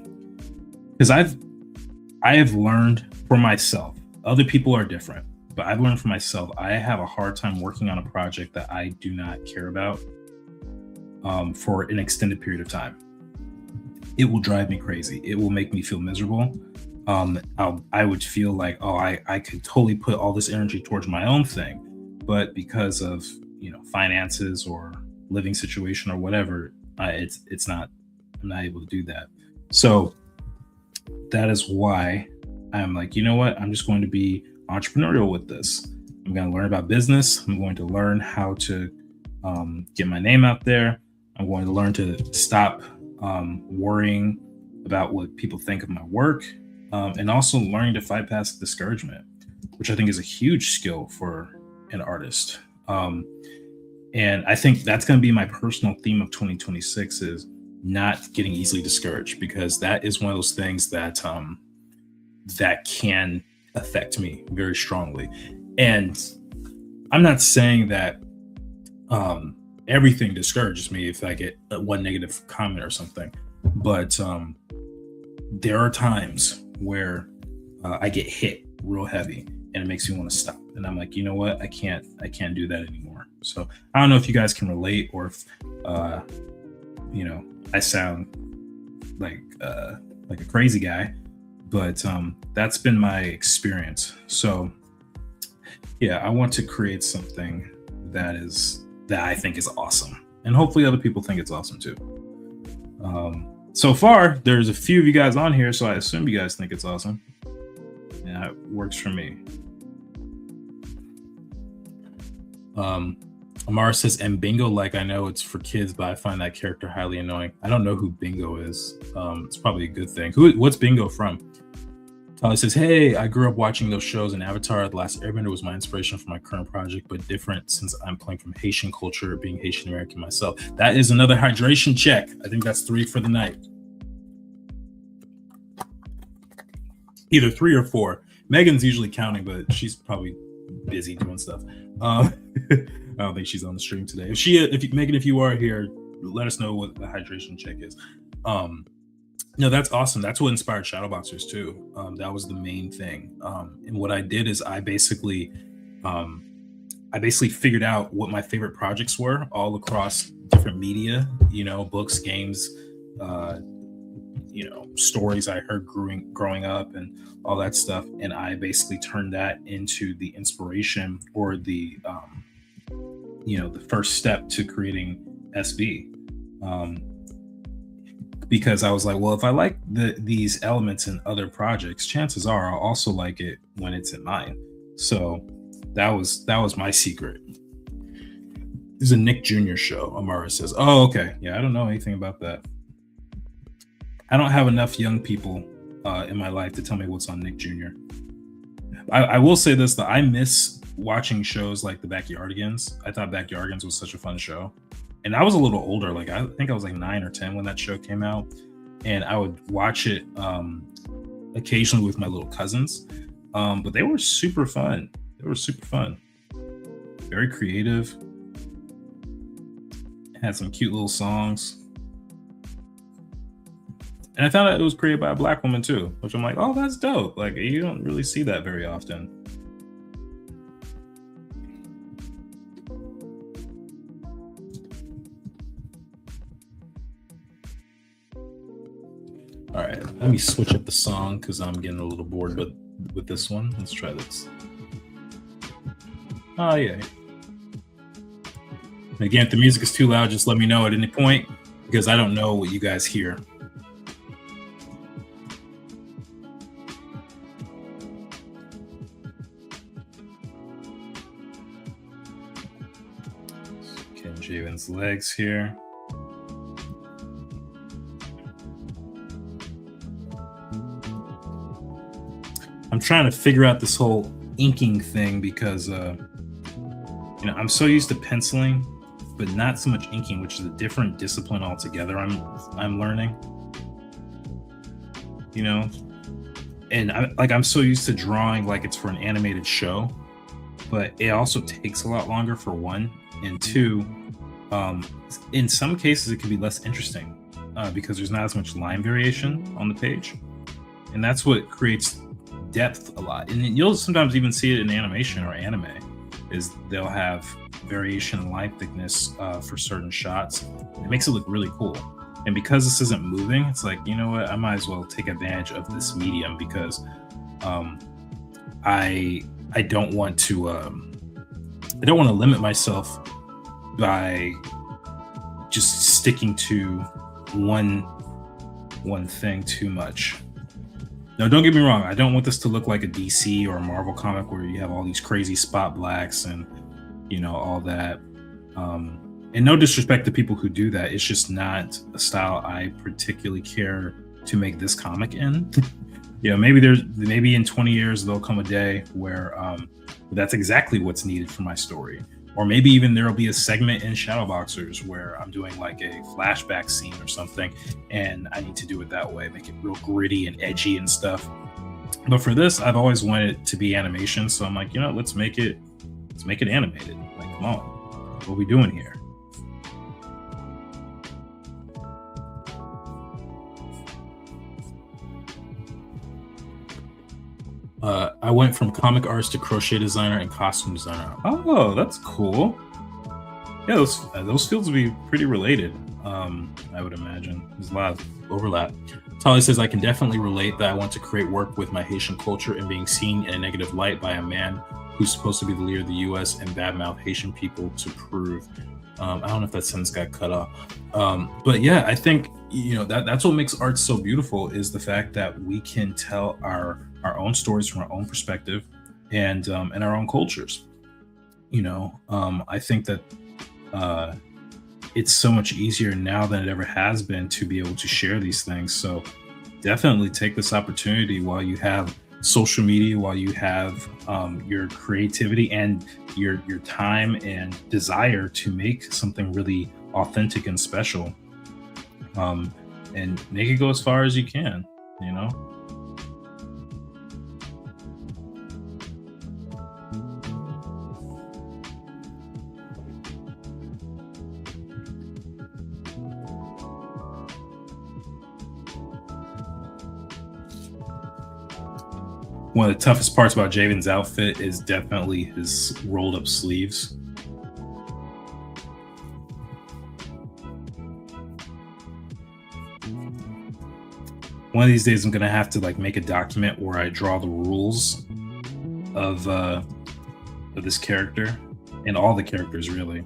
because I have learned for myself. Other people are different, but I've learned for myself, I have a hard time working on a project that I do not care about for an extended period of time. It will drive me crazy. It will make me feel miserable. I would feel like, oh, I could totally put all this energy towards my own thing, but because of finances or living situation or whatever, it's not. I'm not able to do that. So that is why I'm like, you know what? I'm just going to be entrepreneurial with this. I'm going to learn about business. I'm going to learn how to get my name out there. I'm going to learn to stop worrying about what people think of my work, and also learning to fight past discouragement, which I think is a huge skill for an artist. And I think that's going to be my personal theme of 2026 is not getting easily discouraged, because that is one of those things that that can affect me very strongly. And I'm not saying that everything discourages me if I get one negative comment or something, but there are times where I get hit real heavy and it makes me want to stop. And I'm like, you know what? I can't do that anymore. So I don't know if you guys can relate, or if I sound like a crazy guy, but that's been my experience. So yeah, I want to create something that I think is awesome, and hopefully other people think it's awesome too. So far, there's a few of you guys on here, so I assume you guys think it's awesome. Yeah, it works for me. Amara says, and Bingo, like, I know it's for kids, but I find that character highly annoying. I don't know who Bingo is. It's probably a good thing. What's Bingo from? Tyler says, hey, I grew up watching those shows, and Avatar: The Last Airbender was my inspiration for my current project, but different since I'm playing from Haitian culture, being Haitian American myself. That is another hydration check. I think that's 3 for the night. Either 3 or 4. Megan's usually counting, but she's probably busy doing stuff. I don't think she's on the stream today. Megan, if you are here, let us know what the hydration check is. No, that's awesome. That's what inspired Shadowboxers too. That was the main thing. And what I did is I basically figured out what my favorite projects were all across different media, books, games, stories I heard growing up and all that stuff. And I basically turned that into the inspiration, or the first step to creating SB. Because I was like, well, if I like these elements in other projects, chances are I'll also like it when it's in mine. So that was my secret. This is a Nick Jr. show, Amara says. Oh, okay. Yeah, I don't know anything about that. I don't have enough young people in my life to tell me what's on Nick Jr. I will say this, that I miss watching shows like The Backyardigans. I thought Backyardigans was such a fun show. And I was a little older, like I think I was like 9 or 10 when that show came out, and I would watch it occasionally with my little cousins. But they were super fun. Very creative. Had some cute little songs. And I found out it was created by a Black woman too, which I'm like, oh, that's dope. Like, you don't really see that very often. All right, let me switch up the song because I'm getting a little bored with this one. Let's try this. Oh, yeah. Again, if the music is too loud, just let me know at any point, because I don't know what you guys hear. Ken Javen's legs here. I'm trying to figure out this whole inking thing because, I'm so used to penciling, but not so much inking, which is a different discipline altogether. I'm learning, and I'm so used to drawing like it's for an animated show, but it also takes a lot longer, for one, and two, in some cases it can be less interesting because there's not as much line variation on the page, and that's what creates depth a lot, and you'll sometimes even see it in animation or anime. Is they'll have variation in line thickness for certain shots. It makes it look really cool. And because this isn't moving, it's like, you know what? I might as well take advantage of this medium because I don't want to limit myself by just sticking to one thing too much. Now, don't get me wrong. I don't want this to look like a DC or a Marvel comic where you have all these crazy spot blacks and, you know, all that. And no disrespect to people who do that. It's just not a style I particularly care to make this comic in. You know, maybe in 20 years there'll come a day where that's exactly what's needed for my story. Or maybe even there'll be a segment in Shadowboxers where I'm doing like a flashback scene or something, and I need to do it that way, make it real gritty and edgy and stuff. But for this, I've always wanted it to be animation, so I'm like, you know, let's make it animated. Like, come on, what are we doing here? I went from comic artist to crochet designer and costume designer. Oh, that's cool. Yeah, those fields would be pretty related. I would imagine there's a lot of overlap. Tali says, I can definitely relate that I want to create work with my Haitian culture and being seen in a negative light by a man who's supposed to be the leader of the U.S. and badmouth Haitian people to prove. I don't know if that sentence got cut off. But yeah, I think, you know, that's what makes art so beautiful is the fact that we can tell our own stories from our own perspective and our own cultures. You know, I think that it's so much easier now than it ever has been to be able to share these things. So definitely take this opportunity while you have social media, while you have your creativity and your time and desire to make something really authentic and special, and make it go as far as you can, you know. One of the toughest parts about Javen's outfit is definitely his rolled up sleeves. One of these days I'm gonna have to like make a document where I draw the rules of this character and all the characters really.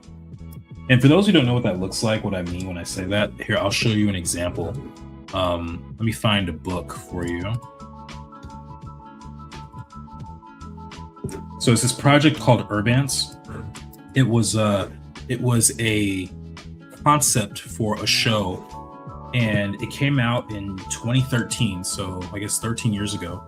And for those who don't know what that looks like, what I mean when I say that, here I'll show you an example. Let me find a book for you. So it's this project called Urbance. It was a concept for a show, and it came out in 2013. So I guess 13 years ago.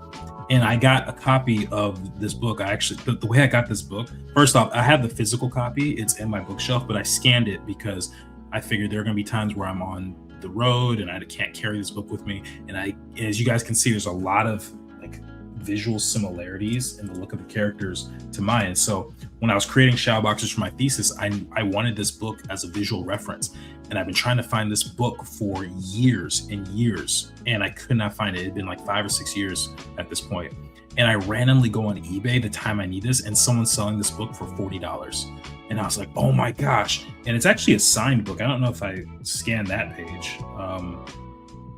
And I got a copy of this book. I actually, the way I got this book, first off, I have the physical copy. It's in my bookshelf, but I scanned it because I figured there are going to be times where I'm on the road and I can't carry this book with me. And as you guys can see, there's a lot of like visual similarities in the look of the characters to mine. And so when I was creating Shadowboxers for my thesis, I wanted this book as a visual reference. And I've been trying to find this book for years and years, and I could not find it. It had been like 5 or 6 years at this point. And I randomly go on eBay the time I need this, and someone's selling this book for $40. And I was like, oh my gosh. And it's actually a signed book. I don't know if I scanned that page,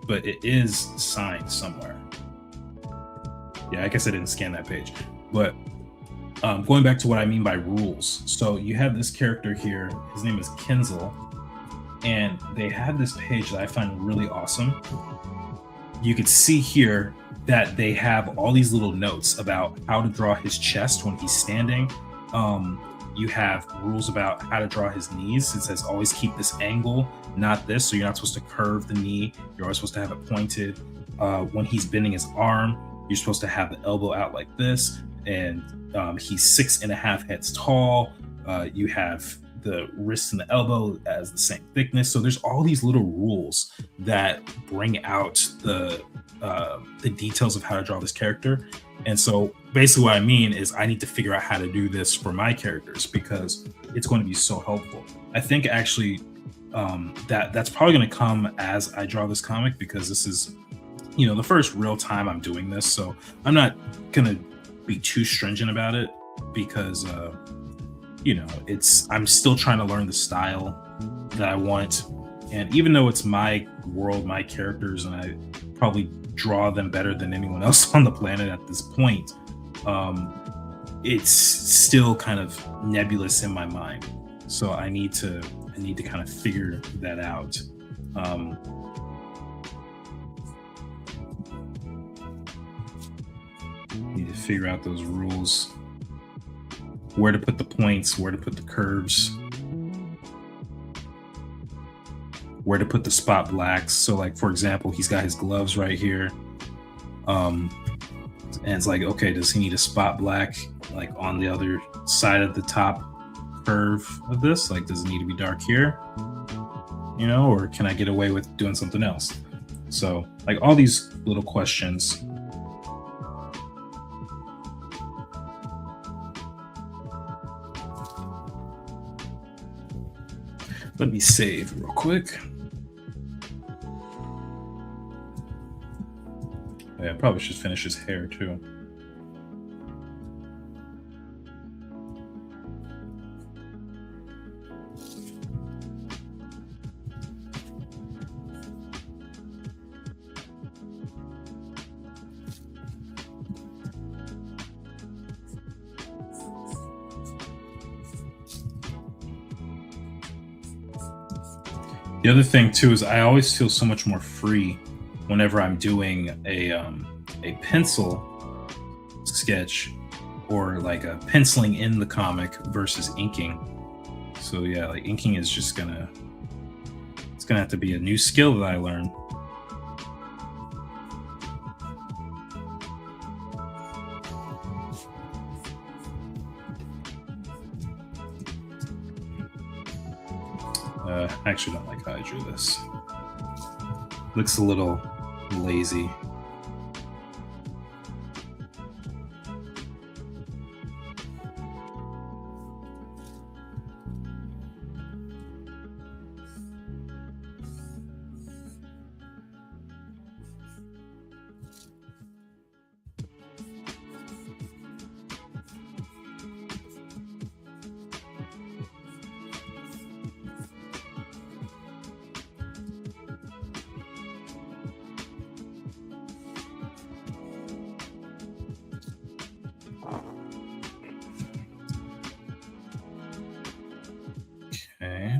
but it is signed somewhere. Yeah, I guess I didn't scan that page. But going back to what I mean by rules. So you have this character here. His name is Kinzel. And they have this page that I find really awesome. You could see here that they have all these little notes about how to draw his chest when he's standing. You have rules about how to draw his knees. It says always keep this angle, not this. So you're not supposed to curve the knee. You're always supposed to have it pointed. When he's bending his arm, you're supposed to have the elbow out like this. And he's 6.5 heads tall. You have the wrist and the elbow as the same thickness. So there's all these little rules that bring out the details of how to draw this character. And so basically what I mean is I need to figure out how to do this for my characters because it's going to be so helpful. I think actually that's probably going to come as I draw this comic because this is the first real time I'm doing this, so I'm not gonna be too stringent about it because it's I'm still trying to learn the style that I want. And even though it's my world, my characters, and I probably draw them better than anyone else on the planet at this point, it's still kind of nebulous in my mind. So I need to kind of figure that out. Um, Need to figure out those rules, where to put the points, where to put the curves, where to put the spot blacks. So, like for example, he's got his gloves right here, um, and it's like, okay, does he need a spot black like on the other side of the top curve of this? Like, does it need to be dark here? Or can I get away with doing something else? So, like all these little questions. Let me save real quick. Yeah, I probably should finish his hair too. The other thing too is I always feel so much more free whenever I'm doing a pencil sketch or like a penciling in the comic versus inking. So yeah, like inking is just it's gonna have to be a new skill that I learn. I actually don't like how I drew this. Looks a little lazy. Okay.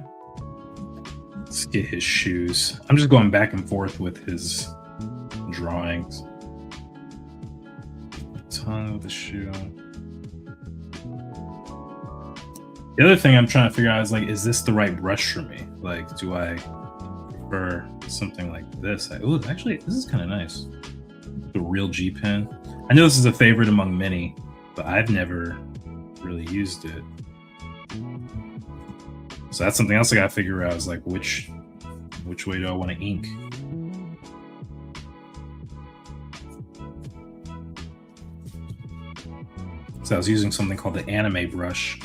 Let's get his shoes. I'm just going back and forth with his drawings. Tongue of the shoe. The other thing I'm trying to figure out is like, is this the right brush for me? Like, do I prefer something like this? Oh, actually, this is kind of nice. The real G pen. I know this is a favorite among many, but I've never really used it. So that's something else I gotta figure out is like which way do I want to ink? So I was using something called the anime brush.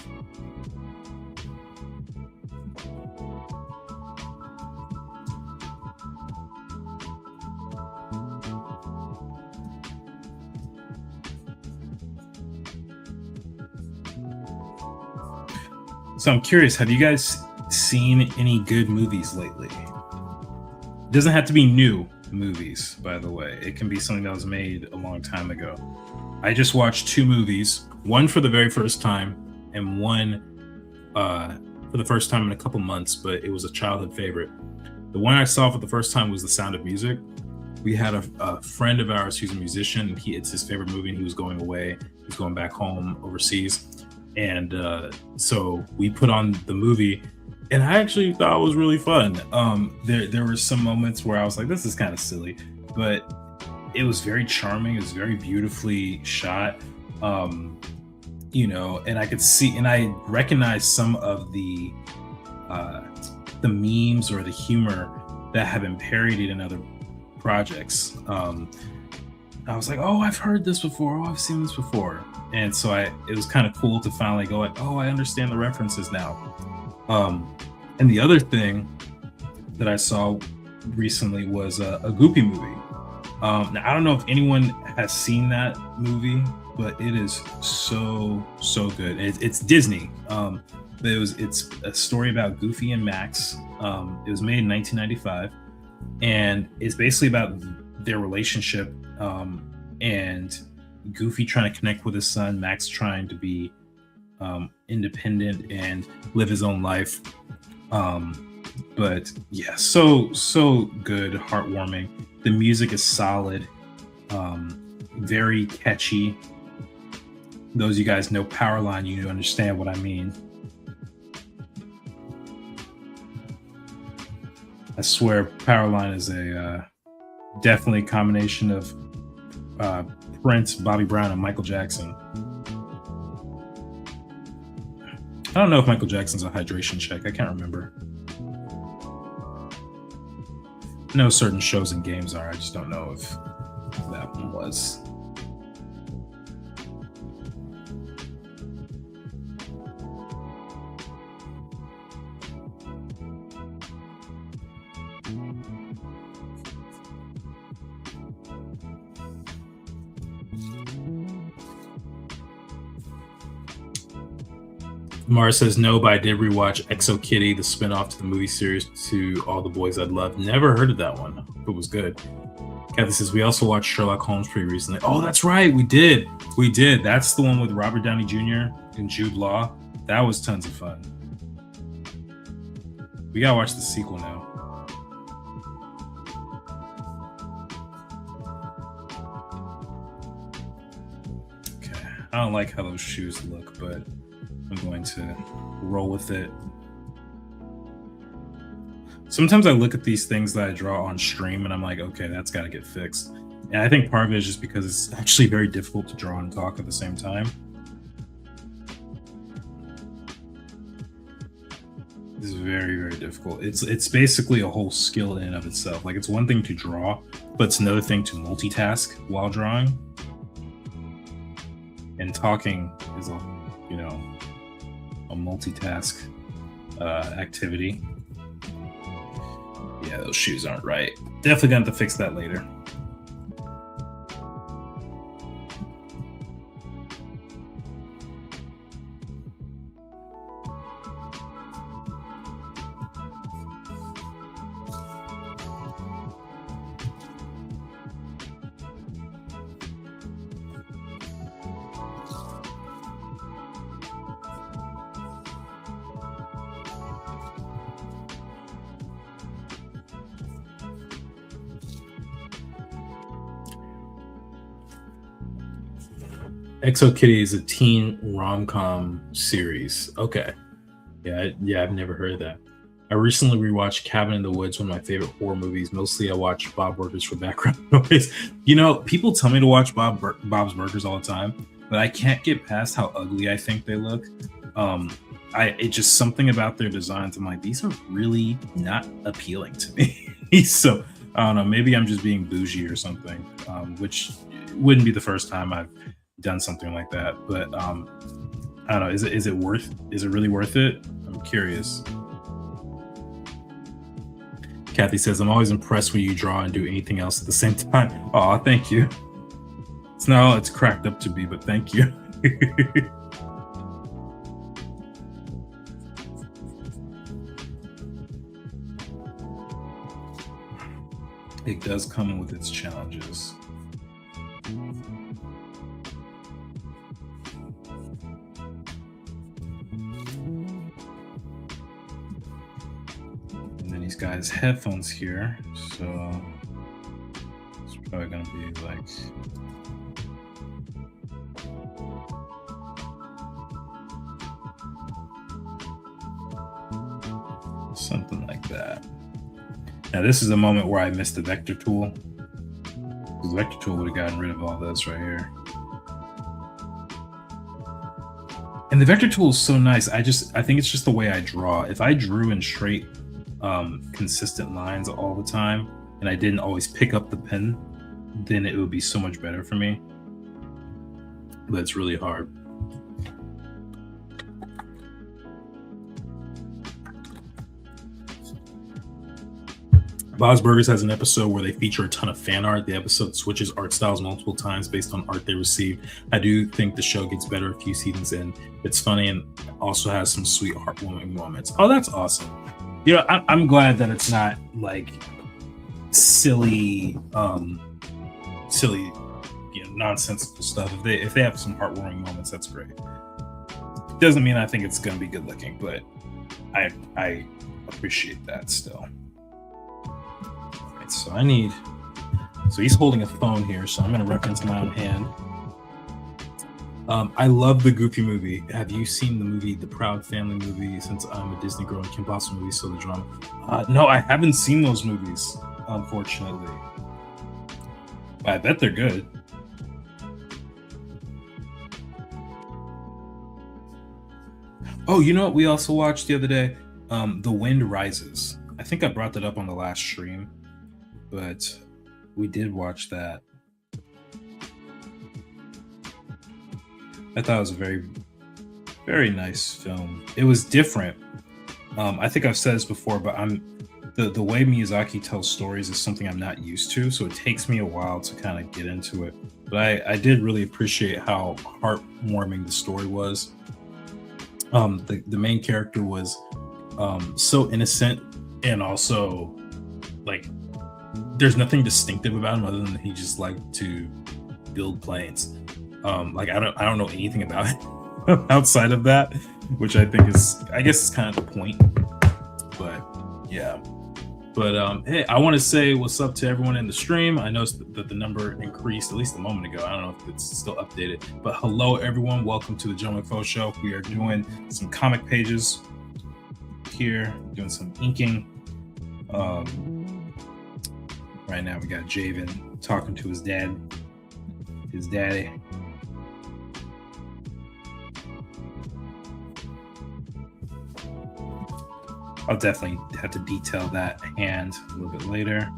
So I'm curious, have you guys seen any good movies lately? It doesn't have to be new movies, by the way. It can be something that was made a long time ago. I just watched two movies, one for the very first time and one for the first time in a couple months, but it was a childhood favorite. The one I saw for the first time was The Sound of Music. We had a friend of ours who's a musician, and it's his favorite movie, and he was going away. He was going back home overseas. And so we put on the movie, and I actually thought it was really fun. There were some moments where I was like, this is kind of silly, but it was very charming. It was very beautifully shot. And I could see, and I recognized some of the memes or the humor that have been parodied in other projects. I was like, oh, I've heard this before. Oh, I've seen this before. And so it was kind of cool to finally go like, oh, I understand the references now. And the other thing that I saw recently was a Goopy movie. Now I don't know if anyone has seen that movie, but it is so good. It's Disney. But it's a story about Goofy and Max. It was made in 1995, and it's basically about their relationship, and Goofy trying to connect with his son, Max trying to be independent and live his own life. But yeah, so good, heartwarming. The music is solid, very catchy. Those of you guys know Powerline, you understand what I mean. I swear, Powerline is a definitely a combination of Prince, Bobby Brown, and Michael Jackson. I don't know if Michael Jackson's a hydration check. I can't remember. I know certain shows and games are. I just don't know if that one was. Mara says no, but I did rewatch Exo Kitty, the spinoff to the movie series to All the Boys I'd Love. Never heard of that one. It was good. Kathy says we also watched Sherlock Holmes pretty recently. Oh, that's right, we did. We did. That's the one with Robert Downey Jr. and Jude Law. That was tons of fun. We gotta watch the sequel now. Okay, I don't like how those shoes look, but I'm going to roll with it. Sometimes I look at these things that I draw on stream and I'm like, okay, that's got to get fixed. And I think part of it is just because it's actually very difficult to draw and talk at the same time. This is very, very difficult. It's basically a whole skill in and of itself. Like, it's one thing to draw, but it's another thing to multitask while drawing. And talking is a multitask activity. Yeah, those shoes aren't right. Definitely gonna have to fix that later. Exo Kitty is a teen rom-com series. Okay. Yeah, I've never heard of that. I recently rewatched Cabin in the Woods, one of my favorite horror movies. Mostly I watch Bob Burgers for background noise. People tell me to watch Bob's Burgers all the time, but I can't get past how ugly I think they look. It's just something about their designs. I'm like, these are really not appealing to me. So I don't know, maybe I'm just being bougie or something, which wouldn't be the first time I've done something like that. But I don't know, is it really worth it? I'm curious. Kathy says, I'm always impressed when you draw and do anything else at the same time. Oh, thank you. It's not all it's cracked up to be, but thank you. It does come with its challenges. He's got his headphones here, so it's probably gonna be like something like that. Now this is a moment where I missed the vector tool. The vector tool would have gotten rid of all this right here. And the vector tool is so nice. I think it's just the way I draw. If I drew in straight consistent lines all the time and I didn't always pick up the pen, then it would be so much better for me. But it's really hard. Bob's Burgers has an episode where they feature a ton of fan art. The episode switches art styles multiple times based on art they received. I do think the show gets better a few seasons in. It's funny and also has some sweet, heartwarming moments. Oh, that's awesome. You know, I'm glad that it's not like silly, silly, you know, nonsensical stuff. If they have some heartwarming moments, that's great. Doesn't mean I think it's going to be good looking, but I appreciate that still. Right, so he's holding a phone here, so I'm going to reference my own hand. I love the Goofy movie. Have you seen the movie, the Proud Family movie? Since I'm a Disney girl and Kim Possible movies, so the drama. No, I haven't seen those movies, unfortunately. I bet they're good. Oh, you know what we also watched the other day? The Wind Rises. I think I brought that up on the last stream, but we did watch that. I thought it was a very, very nice film. It was different. I think I've said this before, but the way Miyazaki tells stories is something I'm not used to, so it takes me a while to kind of get into it. But I did really appreciate how heartwarming the story was. The main character was so innocent, and also like there's nothing distinctive about him other than he just liked to build planes. Like I don't know anything about it outside of that, which I think is, I guess, is kind of the point. But yeah. But hey, I want to say what's up to everyone in the stream. I noticed that the number increased at least a moment ago. I don't know if it's still updated, but hello everyone. Welcome to the Joe McFo Show. We are doing some comic pages here, doing some inking. Right now we got Javen talking to his daddy. I'll definitely have to detail that hand a little bit later.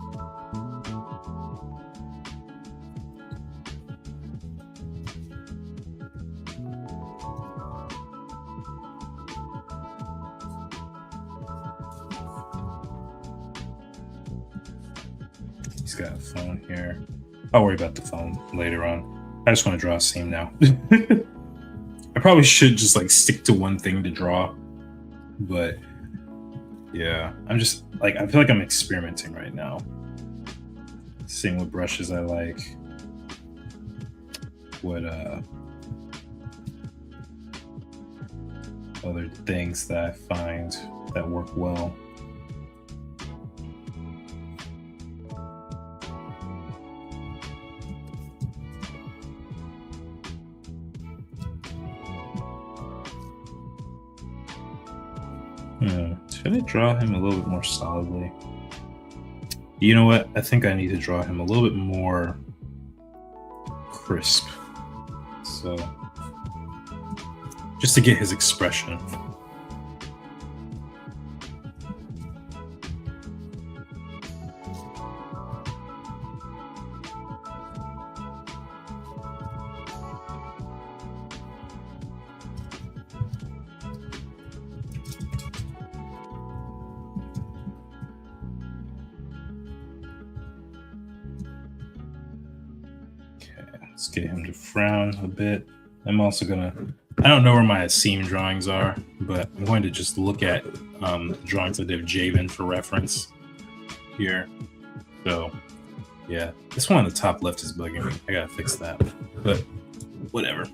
He's got a phone here. I'll worry about the phone later on. I just want to draw a seam now. I probably should just like stick to one thing to draw, but yeah, I'm just like, I feel like I'm experimenting right now, seeing what brushes I like, what other things that I find that work well. Should I draw him a little bit more solidly? You know what? I think I need to draw him a little bit more crisp. So, just to get his expression. Let's get him to frown a bit. I'm also gonna, I don't know where my seam drawings are, but I'm going to just look at drawings I did of Javen for reference here. So yeah, this one on the top left is bugging me. I gotta fix that, but whatever.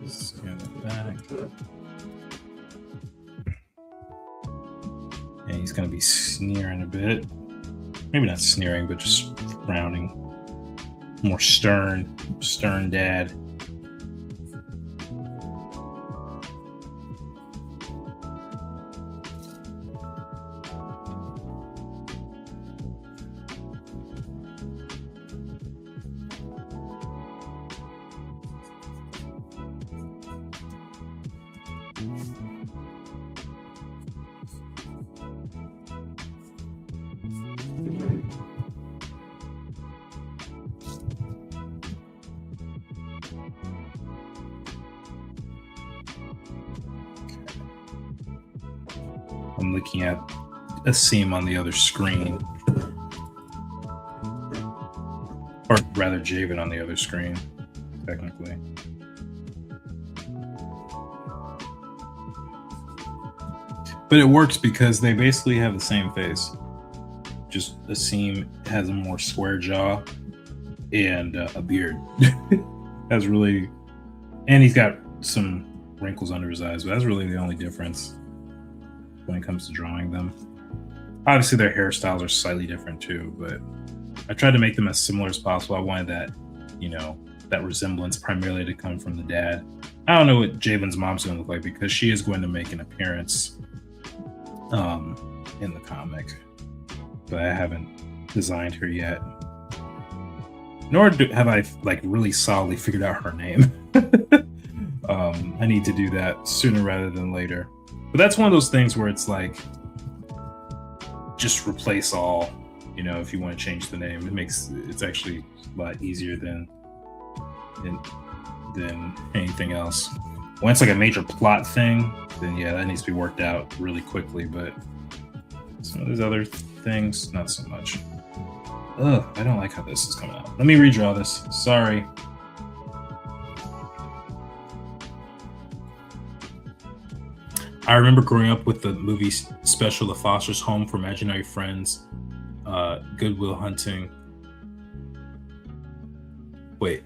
Scan it back. And he's gonna be sneering a bit. Maybe not sneering, but just frowning. More stern dad. I'm looking at Asim on the other screen, or rather Javen on the other screen, technically. But it works because they basically have the same face. Just Asim has a more square jaw and a beard. That's really, and he's got some wrinkles under his eyes, but that's really the only difference when it comes to drawing them. Obviously, their hairstyles are slightly different too, but I tried to make them as similar as possible. I wanted that, that resemblance primarily to come from the dad. I don't know what Javen's mom's gonna look like because she is going to make an appearance in the comic, but I haven't designed her yet. Nor have I really solidly figured out her name. I need to do that sooner rather than later. But that's one of those things where it's like, just replace all. If you want to change the name, it's actually a lot easier than anything else. When it's like a major plot thing, then yeah, that needs to be worked out really quickly. But some of these other things, not so much. Ugh, I don't like how this is coming out. Let me redraw this. Sorry. I remember growing up with the movie special, The Foster's Home for Imaginary Friends, Good Will Hunting. Wait,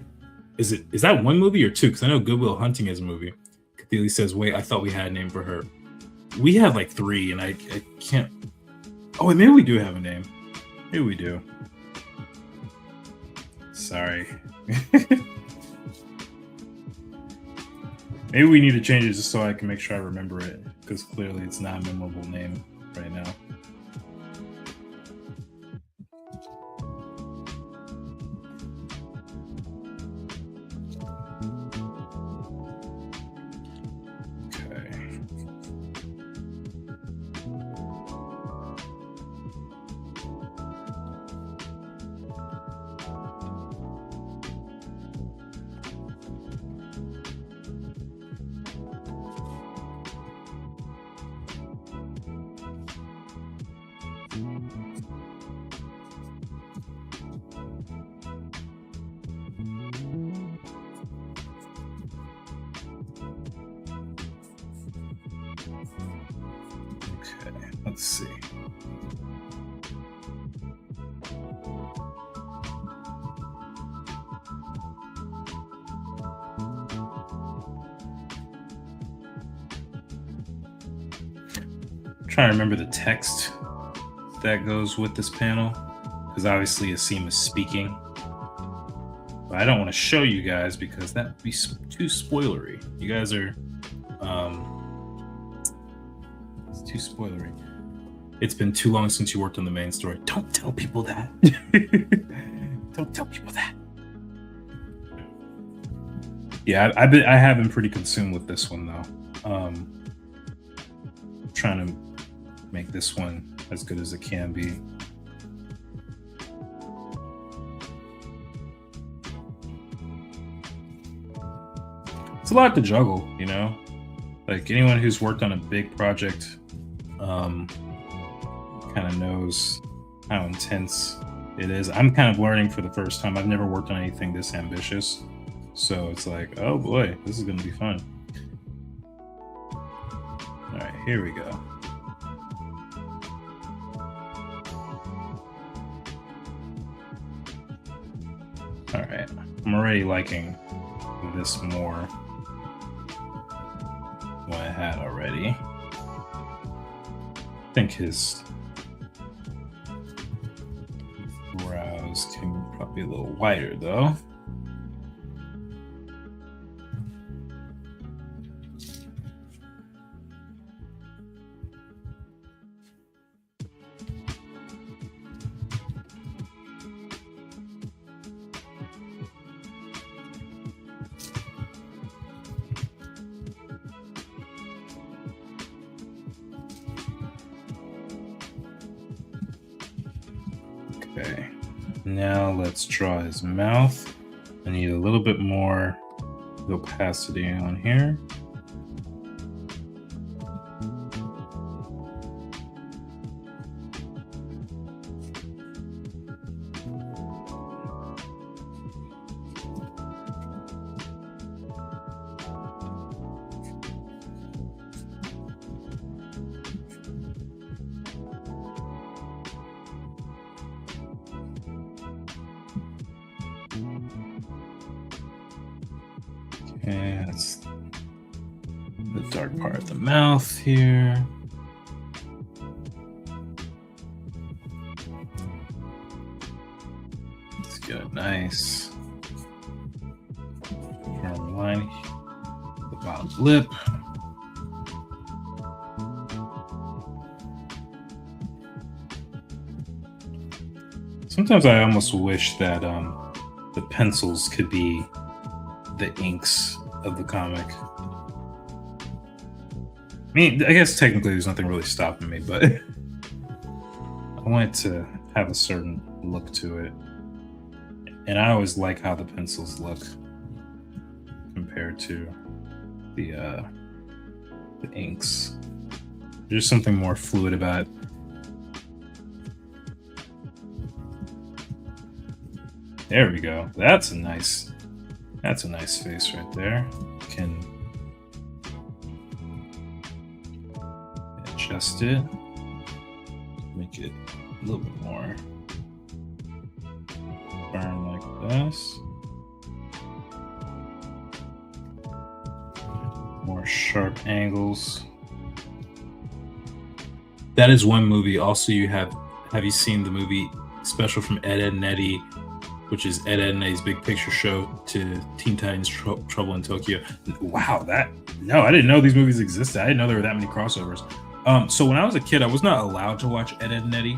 is that one movie or two? Because I know Good Will Hunting is a movie. Kathili says, wait, I thought we had a name for her. We have like three, and I can't. Oh, wait, maybe we do have a name. Maybe we do. Sorry. Maybe we need to change it just so I can make sure I remember it, because clearly it's not a memorable name right now. Let's see. I'm trying to remember the text that goes with this panel, because obviously Asim is speaking. But I don't want to show you guys because that would be too spoilery. You guys are it's too spoilery. It's been too long since you worked on the main story. Don't tell people that. Don't tell people that. Yeah, I have been pretty consumed with this one though. Trying to make this one as good as it can be. It's a lot to juggle, Like anyone who's worked on a big project kind of knows how intense it is. I'm kind of learning for the first time. I've never worked on anything this ambitious. So it's like, oh boy, this is going to be fun. All right, here we go. All right, I'm already liking this more than what I had already. I think his brows can probably be a little wider though. Okay, now let's draw his mouth. I need a little bit more opacity on here. Okay, that's the dark part of the mouth here. Let's get a nice firm line. The bottom lip. Sometimes I almost wish that the pencils could be the inks of the comic. I mean, I guess technically there's nothing really stopping me, but I want it to have a certain look to it. And I always like how the pencils look compared to the inks. There's something more fluid about it. There we go. That's a nice face right there. Can adjust it, make it a little bit more firm like this. More sharp angles. That is one movie. Also, have you seen the movie special from Ed, Edd n Eddy, which is Ed, Edd n Eddy's Big Picture Show to Teen Titans Trouble in Tokyo? Wow, no, I didn't know these movies existed. I didn't know there were that many crossovers. So when I was a kid, I was not allowed to watch Ed, Edd n Eddy.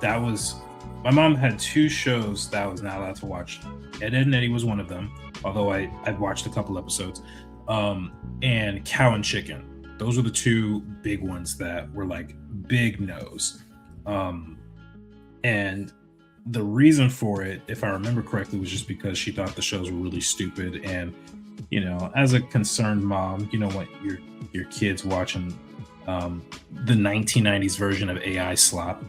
My mom had two shows that I was not allowed to watch. Ed, Edd n Eddy was one of them, although I'd watched a couple episodes. And Cow and Chicken. Those were the two big ones that were like big no's. And the reason for it, if I remember correctly, was just because she thought the shows were really stupid. And, as a concerned mom, you don't want your kids watching the 1990s version of AI slop.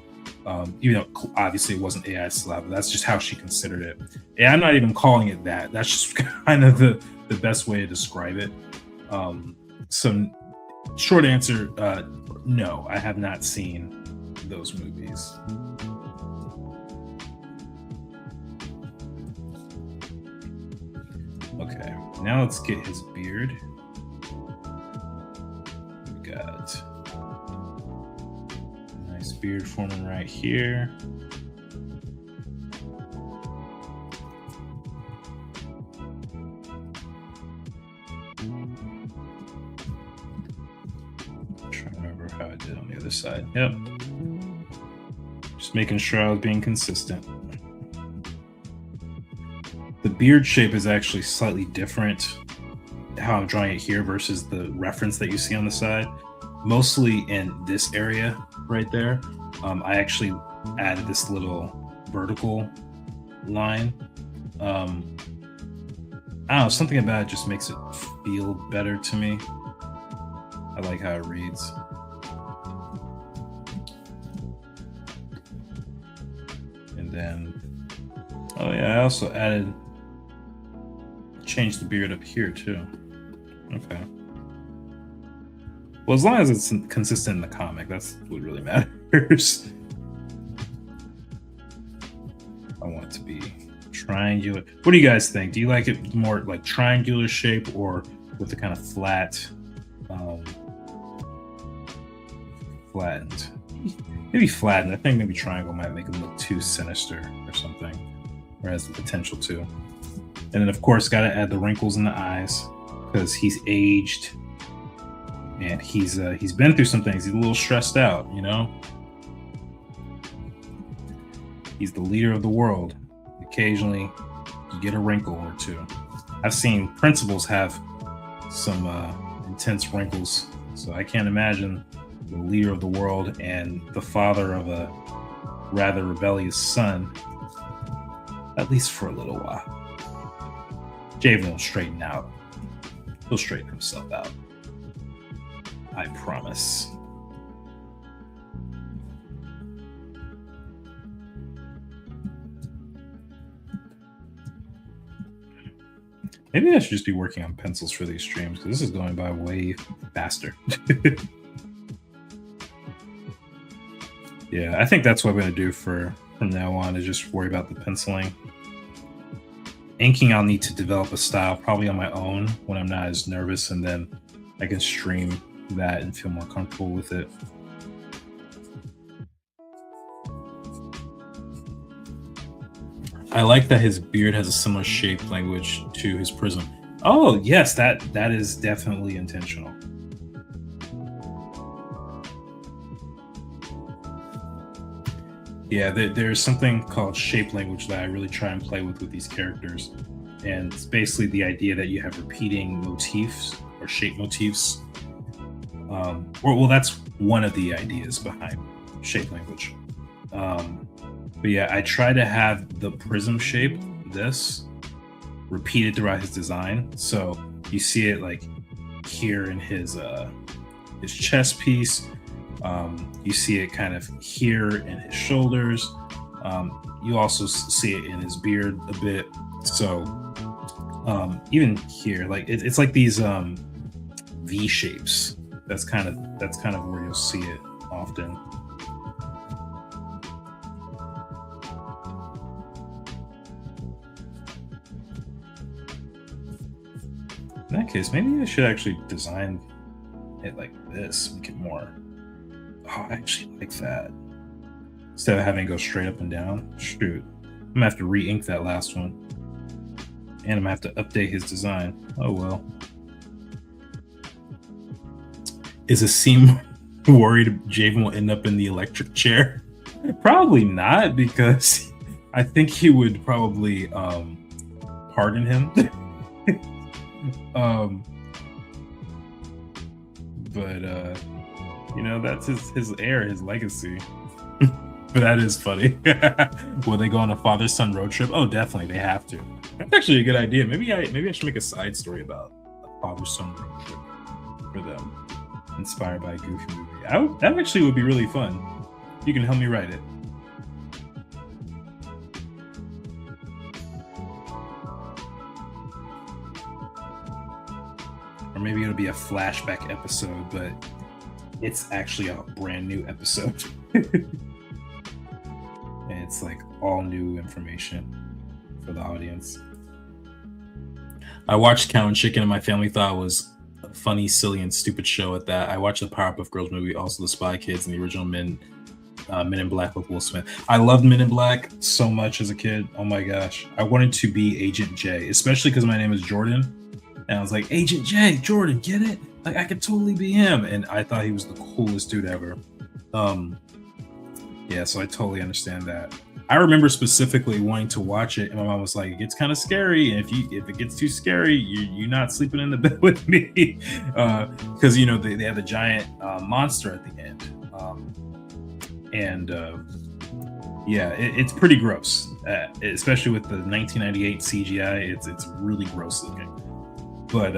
Obviously it wasn't AI slop, but that's just how she considered it. And I'm not even calling it that. That's just kind of the best way to describe it. So short answer, no, I have not seen those movies. Okay, now let's get his beard. We got a nice beard forming right here. I'm trying to remember how I did on the other side. Yep. Just making sure I was being consistent. The beard shape is actually slightly different how I'm drawing it here versus the reference that you see on the side. Mostly in this area right there. I actually added this little vertical line. I don't know, something about it just makes it feel better to me. I like how it reads. And then, oh yeah, I also changed the beard up here too. Okay. Well, as long as it's consistent in the comic, that's what really matters. I want it to be triangular. What do you guys think? Do you like it more like triangular shape or with the kind of flattened? Maybe flattened. I think maybe triangle might make him look too sinister or something, or has the potential to. And then, of course, got to add the wrinkles in the eyes because he's aged and he's been through some things. He's a little stressed out, He's the leader of the world. Occasionally, you get a wrinkle or two. I've seen principals have some intense wrinkles, so I can't imagine the leader of the world and the father of a rather rebellious son, at least for a little while. Javen will straighten out. He'll straighten himself out. I promise. Maybe I should just be working on pencils for these streams because this is going by way faster. Yeah, I think that's what I'm going to do from now on, is just worry about the penciling. Inking, I'll need to develop a style probably on my own when I'm not as nervous, and then I can stream that and feel more comfortable with it. I like that his beard has a similar shape language to his prism. Oh yes, that is definitely intentional. Yeah, there's something called shape language that I really try and play with these characters, and it's basically the idea that you have repeating motifs or shape motifs. Well, that's one of the ideas behind shape language. But yeah, I try to have the prism shape, this, repeated throughout his design. So you see it like here in his chest piece. You see it kind of here in his shoulders. You also see it in his beard a bit. So even here, like it's like these V shapes. That's kind of where you'll see it often. In that case, maybe I should actually design it like this, make it more. Oh, I actually like that. Instead of having it go straight up and down. Shoot. I'm gonna have to re-ink that last one. And I'm gonna have to update his design. Oh well. Is Asim worried Javen will end up in the electric chair? Probably not, because I think he would probably pardon him. But that's his heir, his legacy. But that is funny. Will they go on a father-son road trip? Oh, definitely, they have to. That's actually a good idea. Maybe I should make a side story about a father-son road trip for them, inspired by a Goofy movie. That actually would be really fun. You can help me write it. Or maybe it'll be a flashback episode, but it's actually a brand new episode. And it's like all new information for the audience. I watched Cow and Chicken and my family thought it was a funny, silly, and stupid show at that. I watched the Powerpuff Girls movie, also the Spy Kids, and the original Men in Black with Will Smith. I loved Men in Black so much as a kid. Oh my gosh. I wanted to be Agent J, especially because my name is Jordan. And I was like, Agent J, Jordan, get it? Like, I could totally be him. And I thought he was the coolest dude ever. Yeah, so I totally understand that. I remember specifically wanting to watch it, and my mom was like, "It gets kind of scary, and if it gets too scary, you're not sleeping in the bed with me," because they have a giant monster at the end, and yeah, it's pretty gross, especially with the 1998 CGI. It's really gross looking, but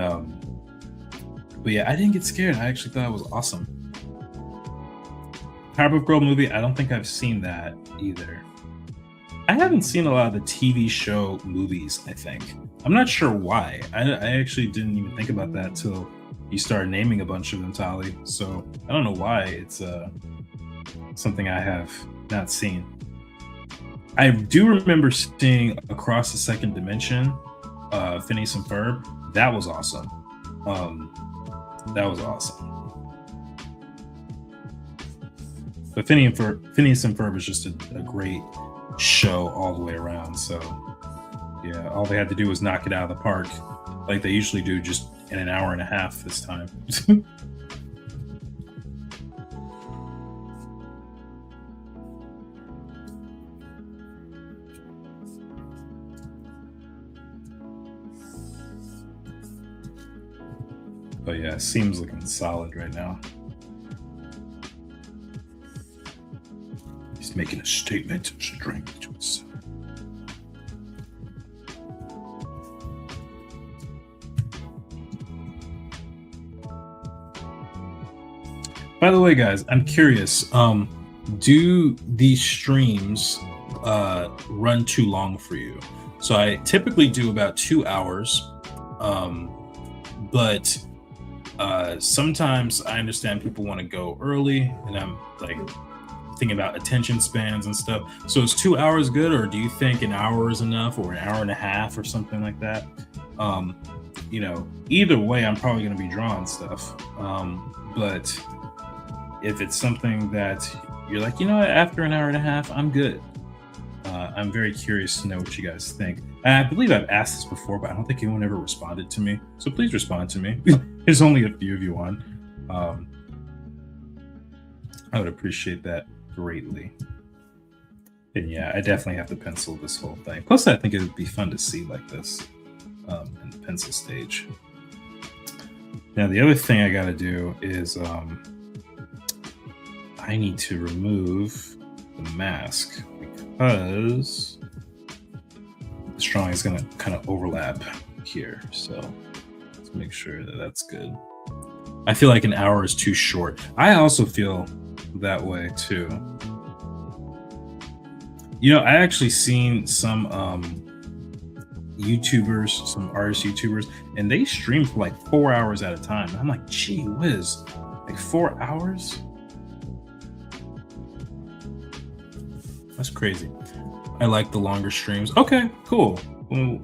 yeah, I didn't get scared. I actually thought it was awesome. Powerpuff Girl movie, I don't think I've seen that either. I haven't seen a lot of the TV show movies, I think. I'm not sure why. I actually didn't even think about that till you started naming a bunch of them, Tali. So I don't know why it's something I have not seen. I do remember seeing Across the Second Dimension, Phineas and Ferb. That was awesome. That was awesome. But Phineas and Ferb is just a great show all the way around. So yeah, all they had to do was knock it out of the park, like they usually do, just in an hour and a half this time. But yeah, it seems looking solid right now. He's making a statement of strength to himself. By the way, guys, I'm curious. Do these streams run too long for you? So I typically do about 2 hours, but sometimes I understand people want to go early, and I'm like, thinking about attention spans and stuff. So is 2 hours good, or do you think an hour is enough, or an hour and a half, or something like that? Um, Either way, I'm probably going to be drawing stuff. But if it's something that you're like, what, after an hour and a half, I'm good. I'm very curious to know what you guys think. And I believe I've asked this before, but I don't think anyone ever responded to me. So please respond to me. There's only a few of you on. I would appreciate that greatly. And yeah, I definitely have to pencil this whole thing. Plus, I think it would be fun to see like this in the pencil stage. Now, the other thing I got to do is I need to remove the mask because the drawing is going to kind of overlap here. So let's make sure that that's good. I feel like an hour is too short. I also feel that way too. I actually seen some YouTubers, some artist YouTubers, and they stream for like 4 hours at a time. And I'm like, gee whiz, like 4 hours? That's crazy. I like the longer streams. Okay, cool. Well,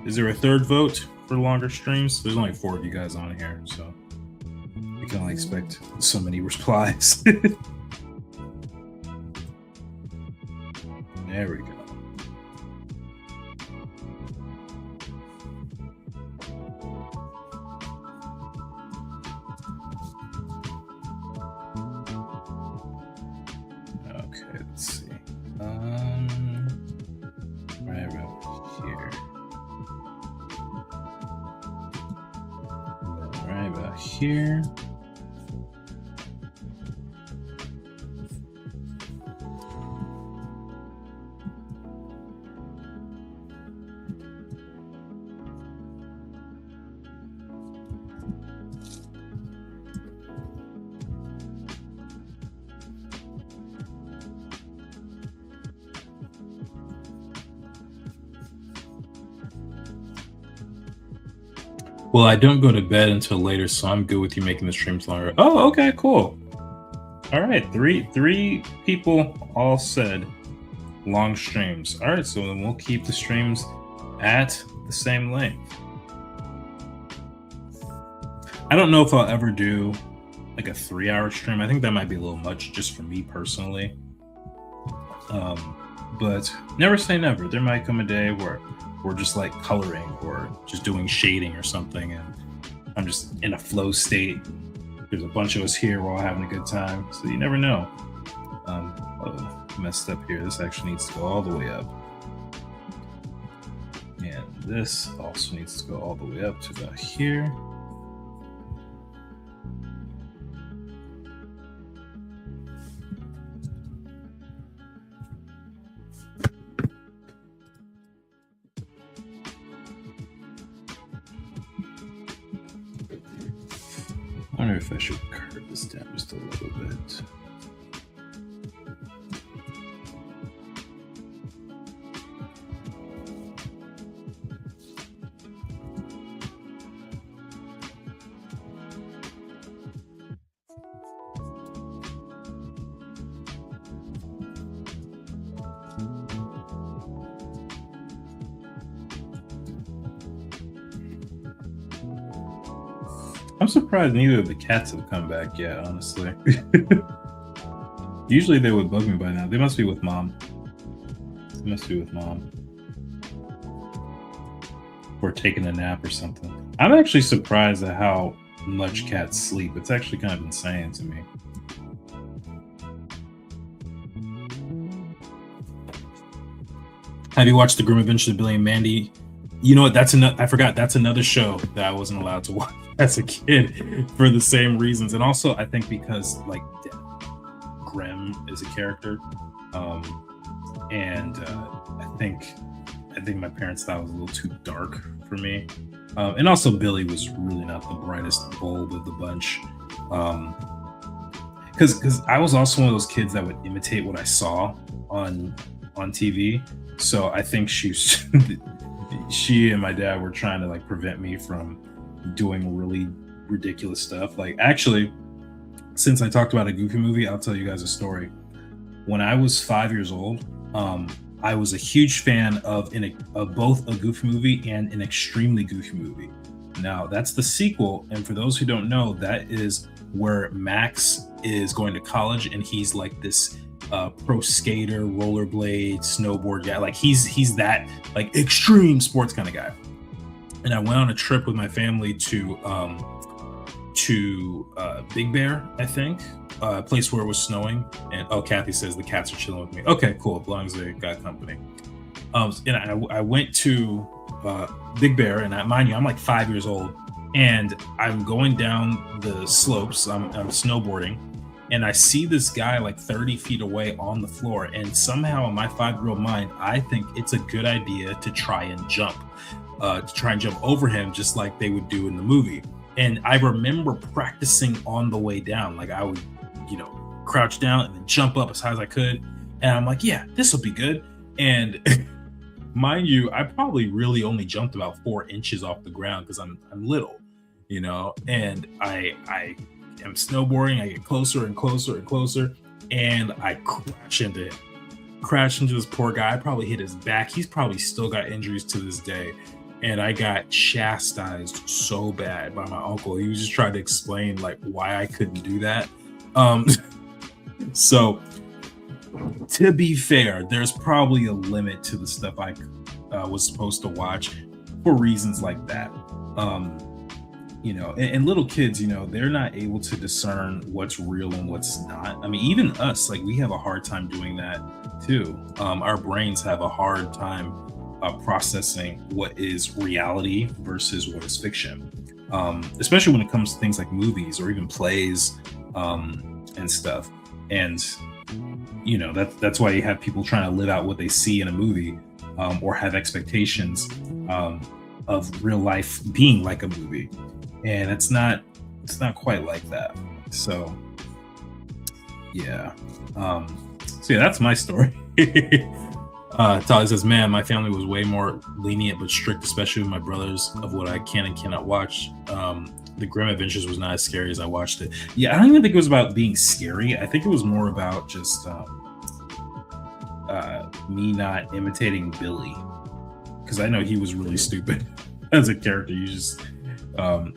is there a third vote for longer streams? There's only 4 of you guys on here, so you can only expect so many replies. There we go. Okay, let's see. Right about here. Right about here. Well, I don't go to bed until later, so I'm good with you making the streams longer. Oh, okay, cool. All right, three people all said long streams. All right, so then we'll keep the streams at the same length. I don't know if I'll ever do like a 3-hour stream. I think that might be a little much just for me personally. But never say never. There might come a day where we're just like coloring or just doing shading or something, and I'm just in a flow state. There's a bunch of us here, we're all having a good time, so you never know. Messed up here. This actually needs to go all the way up, and this also needs to go all the way up to about here. I wonder if I should curve this down just a little bit. I'm surprised neither of the cats have come back yet, honestly. Usually they would bug me by now. They must be with mom. Or taking a nap or something. I'm actually surprised at how much cats sleep. It's actually kind of insane to me. Have you watched The Grim Adventures of Billy and Mandy? You know what? I forgot. That's another show that I wasn't allowed to watch as a kid for the same reasons, and also I think because like Grim is a character, and I think my parents thought it was a little too dark for me, and also Billy was really not the brightest bulb of the bunch, because I was also one of those kids that would imitate what I saw on TV. So I think she and my dad were trying to like prevent me from doing really ridiculous stuff. Like actually, Since I talked about a Goofy movie, I'll tell you guys a story. When I was 5 years old, I was a huge fan of both a Goofy movie and an extremely Goofy movie. Now, that's the sequel, and for those who don't know, that is where Max is going to college, and he's like this pro skater, rollerblade, snowboard guy. Like he's that like extreme sports kind of guy. And I went on a trip with my family to Big Bear, I think, a place where it was snowing. And oh, Kathy says the cats are chilling with me. Okay, cool. As long as they got company. And I went to Big Bear, and mind you, I'm like 5 years old, and I'm going down the slopes. I'm snowboarding, and I see this guy like 30 feet away on the floor. And somehow, in my 5-year-old mind, I think it's a good idea to try and jump over him, just like they would do in the movie. And I remember practicing on the way down. Like I would, crouch down and then jump up as high as I could. And I'm like, yeah, this will be good. And mind you, I probably really only jumped about 4 inches off the ground because I'm little, and I am snowboarding. I get closer and closer and closer, and I crash into this poor guy. I probably hit his back. He's probably still got injuries to this day. And I got chastised so bad by my uncle. He was just trying to explain like why I couldn't do that. So to be fair, there's probably a limit to the stuff I was supposed to watch for reasons like that. And little kids, they're not able to discern what's real and what's not. I mean, even us, like we have a hard time doing that too. Our brains have a hard time processing what is reality versus what is fiction, especially when it comes to things like movies or even plays and stuff. And that's why you have people trying to live out what they see in a movie, or have expectations of real life being like a movie, and it's not quite like that. So yeah, that's my story. Tali says, man, my family was way more lenient but strict, especially with my brothers, of what I can and cannot watch. The Grim Adventures was not as scary as I watched it. Yeah, I don't even think it was about being scary. I think it was more about just me not imitating Billy, because I know he was really stupid as a character. He's kind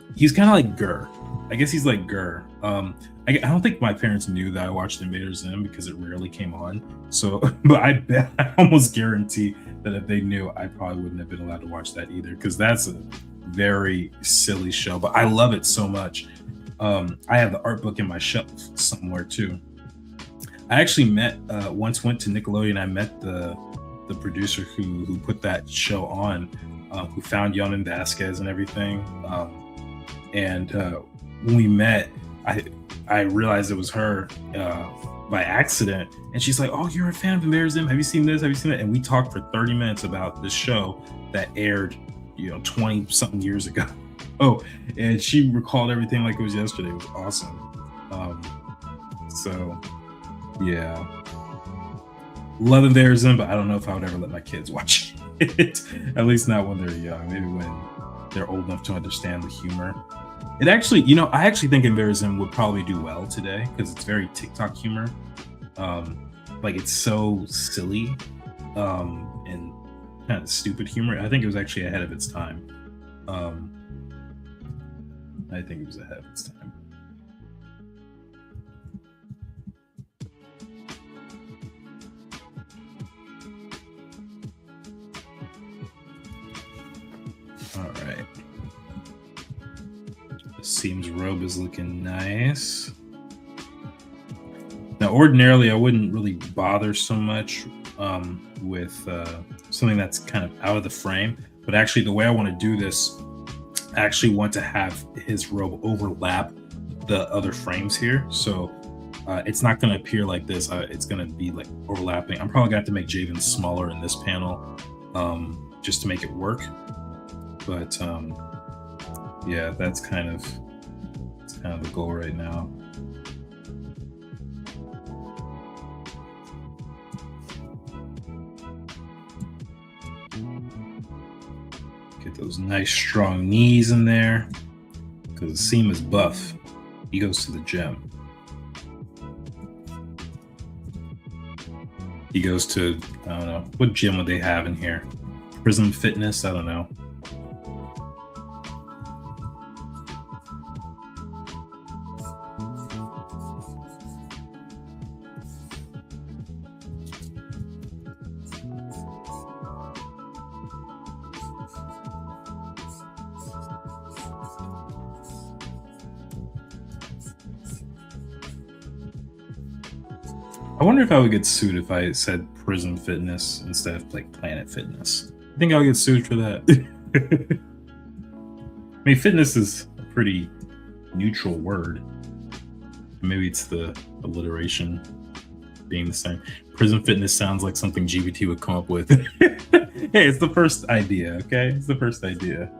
of like Gurr. I guess he's like Gurr. I don't think my parents knew that I watched Invader Zim because it rarely came on. So, but I almost guarantee that if they knew, I probably wouldn't have been allowed to watch that either, because that's a very silly show. But I love it so much. I have the art book in my shelf somewhere too. I actually once went to Nickelodeon. I met the producer who put that show on, who found Yonan Vasquez and everything. And when we met, I realized it was her by accident, and she's like, "Oh, you're a fan of Invader Zim? Have you seen this? Have you seen that?" And we talked for 30 minutes about this show that aired, 20 something years ago. Oh, and she recalled everything like it was yesterday. It was awesome. So yeah, love Invader Zim, but I don't know if I would ever let my kids watch it. At least not when they're young. Maybe when they're old enough to understand the humor. It actually, I actually think Invader Zim would probably do well today because it's very TikTok humor. Like it's so silly and kind of stupid humor. I think it was actually ahead of its time. I think it was ahead of its time. All right. Seems robe is looking nice. Now, ordinarily, I wouldn't really bother so much with something that's kind of out of the frame. But actually, the way I want to do this, I actually want to have his robe overlap the other frames here. So it's not going to appear like this. It's going to be like overlapping. I'm probably going to have to make Javen smaller in this panel just to make it work. But yeah, that's kind of the goal right now. Get those nice strong knees in there, because Asim is buff. He goes to the gym. He goes to, I don't know, what gym would they have in here? Prism Fitness? I don't know. I wonder if I would get sued if I said Prism Fitness instead of like Planet Fitness. I think I'll get sued for that. I mean, fitness is a pretty neutral word. Maybe it's the alliteration being the same. Prism Fitness sounds like something GPT would come up with. Hey, it's the first idea, okay? It's the first idea.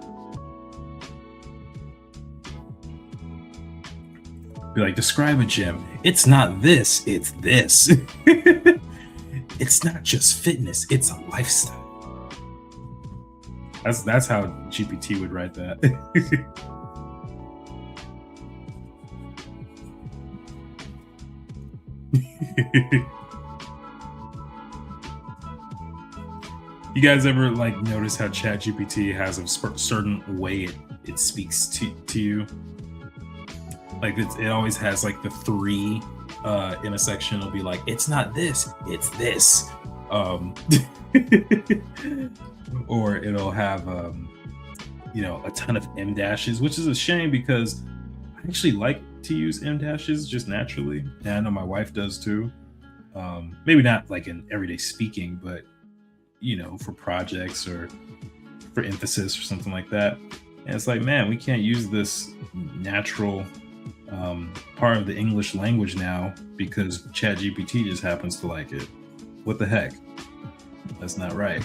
Be like, describe a gym. It's not this, it's this. It's not just fitness, it's a lifestyle. That's how GPT would write that. You guys ever like notice how ChatGPT has a certain way it speaks to you? Like it always has like the three in a section. It'll be like, it's not this, it's this. Or it'll have a ton of M dashes, which is a shame because I actually like to use M dashes just naturally, and I know my wife does too. Maybe not like in everyday speaking, but for projects or for emphasis or something like that. And it's like, man, we can't use this natural part of the English language now because ChatGPT just happens to like it. What the heck? That's not right.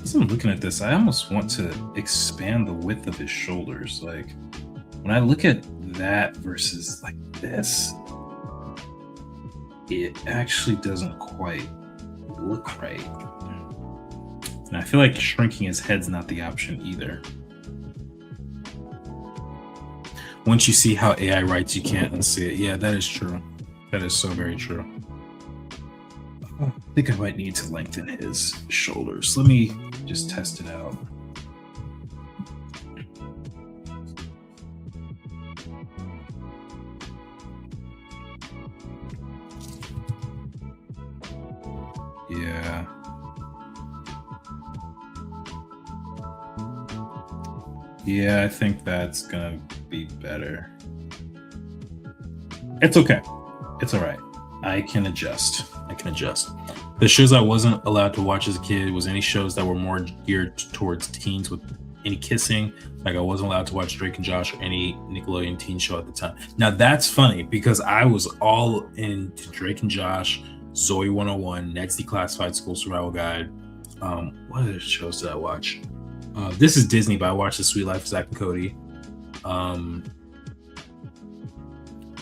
As I'm looking at this, I almost want to expand the width of his shoulders. Like when I look at that versus like this, it actually doesn't quite look right. And I feel like shrinking his head's not the option either. Once you see how AI writes, you can't unsee it. Yeah, that is true. That is so very true. I think I might need to lengthen his shoulders. Let me just test it out. Yeah. Yeah, I think that's gonna be better. It's okay. It's all right. I can adjust. The shows I wasn't allowed to watch as a kid was any shows that were more geared towards teens with any kissing. Like I wasn't allowed to watch Drake and Josh or any Nickelodeon teen show at the time. Now that's funny because I was all into Drake and Josh, Zoe 101, Ned's Declassified School Survival Guide. What other shows did I watch? This is Disney, but I watched The Sweet Life of Zack and Cody.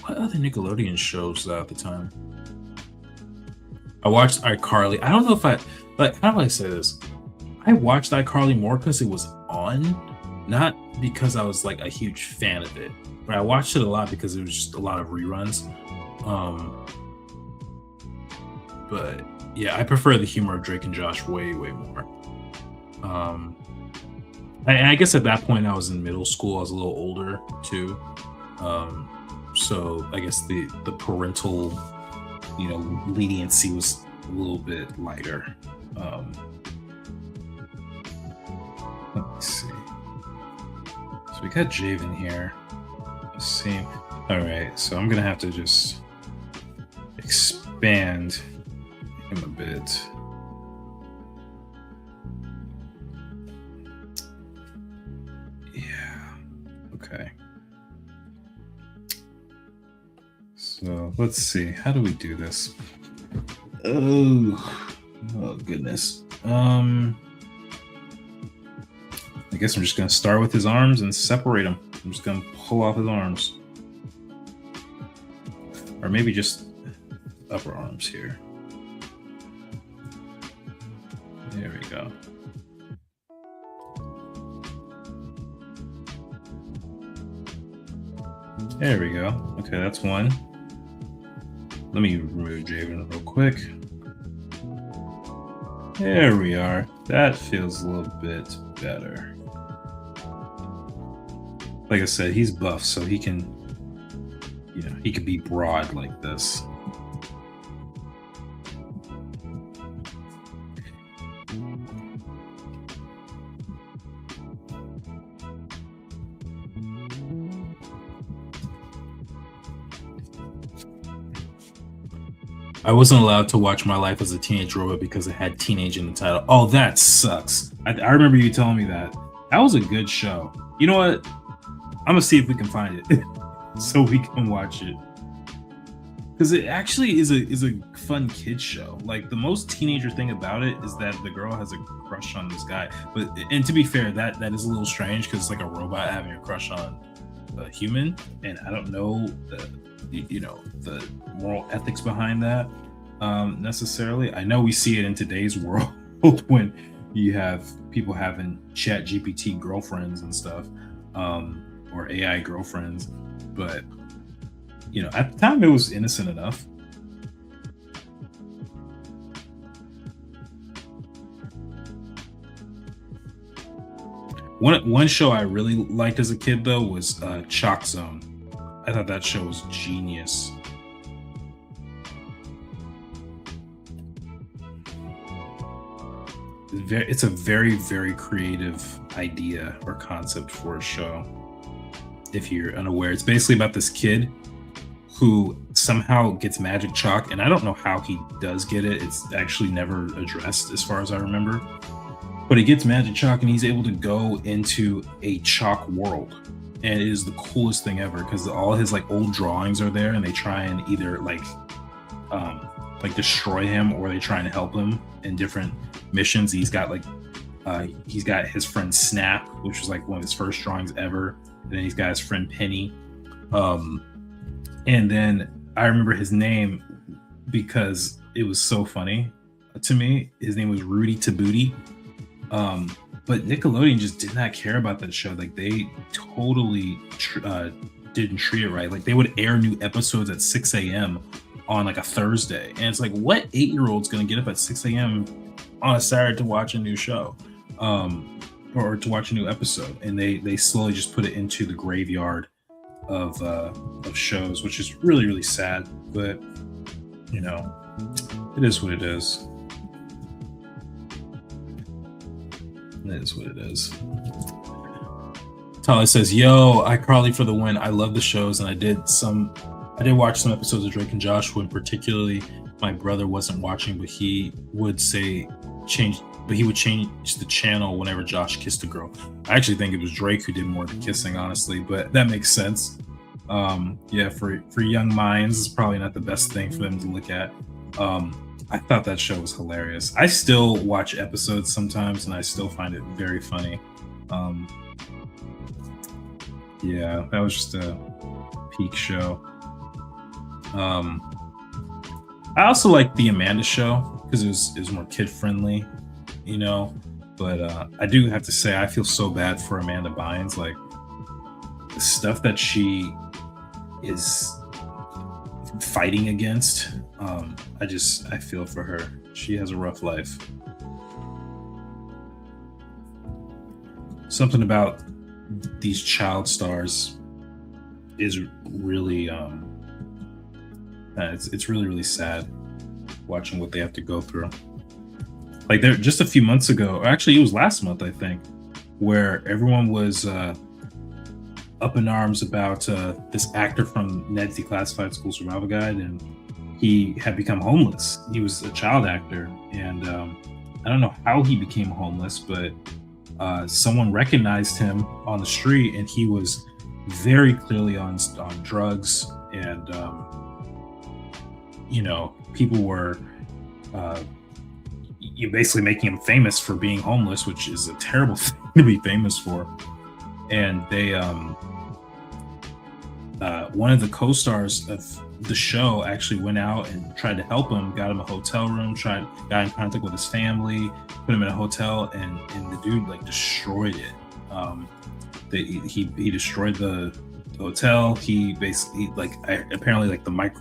What other Nickelodeon shows at the time? I watched iCarly. I don't know if how do I say this? I watched iCarly more because it was on, not because I was like a huge fan of it. But I watched it a lot because it was just a lot of reruns. But yeah, I prefer the humor of Drake and Josh way more. I guess at that point I was in middle school. I was a little older too. So I guess the parental leniency was a little bit lighter. Let me see. So we got Javen here. Let's see. All right, so I'm gonna have to just expand him a bit. Yeah. Okay. So let's see. How do we do this? Oh goodness. I guess I'm just gonna start with his arms and separate them. I'm just gonna pull off his arms, or maybe just upper arms here. There we go. There we go. Okay, that's one. Let me remove Javen real quick. There we are. That feels a little bit better. Like I said, he's buff, so he can, he can be broad like this. I wasn't allowed to watch My Life as a Teenage Robot because it had teenage in the title. Oh, that sucks. I remember you telling me that. That was a good show. You know what? I'm gonna see if we can find it so we can watch it. Because it actually is a fun kid show. Like, the most teenager thing about it is that the girl has a crush on this guy. And to be fair, that is a little strange because it's like a robot having a crush on a human, and I don't know the moral ethics behind that necessarily. I know we see it in today's world when you have people having chat GPT girlfriends and stuff, or AI girlfriends, but at the time it was innocent enough. One show I really liked as a kid though was Chalk Zone. I thought that show was genius. It's a very, very creative idea or concept for a show. If you're unaware, it's basically about this kid who somehow gets magic chalk, and I don't know how he does get it. It's actually never addressed as far as I remember. But he gets magic chalk and he's able to go into a chalk world. And it is the coolest thing ever because all his like old drawings are there, and they try and either like destroy him, or they try and help him in different missions. He's got his friend Snap, which was like one of his first drawings ever. And then he's got his friend Penny. And then I remember his name because it was so funny to me. His name was Rudy Tabooty. But Nickelodeon just did not care about that show. Like, they totally didn't treat it right. Like, they would air new episodes at 6 a.m. on like a Thursday. And it's like, what 8-year-old's going to get up at 6 a.m. on a Saturday to watch a new show? Or to watch a new episode? And they slowly just put it into the graveyard of shows, which is really, really sad. But, it is what it is. It is what it is. Tyler says, "Yo, iCarly for the win. I love the shows, and I did watch some episodes of Drake and Joshua, and particularly my brother wasn't watching, but he would change the channel whenever Josh kissed a girl." I actually think it was Drake who did more of the kissing, honestly, but that makes sense. Yeah, for young minds, it's probably not the best thing for them to look at. I thought that show was hilarious. I still watch episodes sometimes, and I still find it very funny. Yeah, that was just a peak show. I also like the Amanda Show because it was more kid friendly, But I do have to say, I feel so bad for Amanda Bynes. Like, the stuff that she is fighting against, I feel for her. She has a rough life. Something about these child stars is really it's really, really sad watching what they have to go through. Like, there just a few months ago, or actually it was last month, I think, where everyone was up in arms about this actor from Ned's Declassified School Survival Guide, and he had become homeless. He was a child actor, and I don't know how he became homeless, but someone recognized him on the street, and he was very clearly on drugs, and people were basically making him famous for being homeless, which is a terrible thing to be famous for. And they one of the co-stars of the show actually went out and tried to help him, got him a hotel room, got in contact with his family, put him in a hotel, and the dude like destroyed it. He destroyed the hotel. He basically apparently like the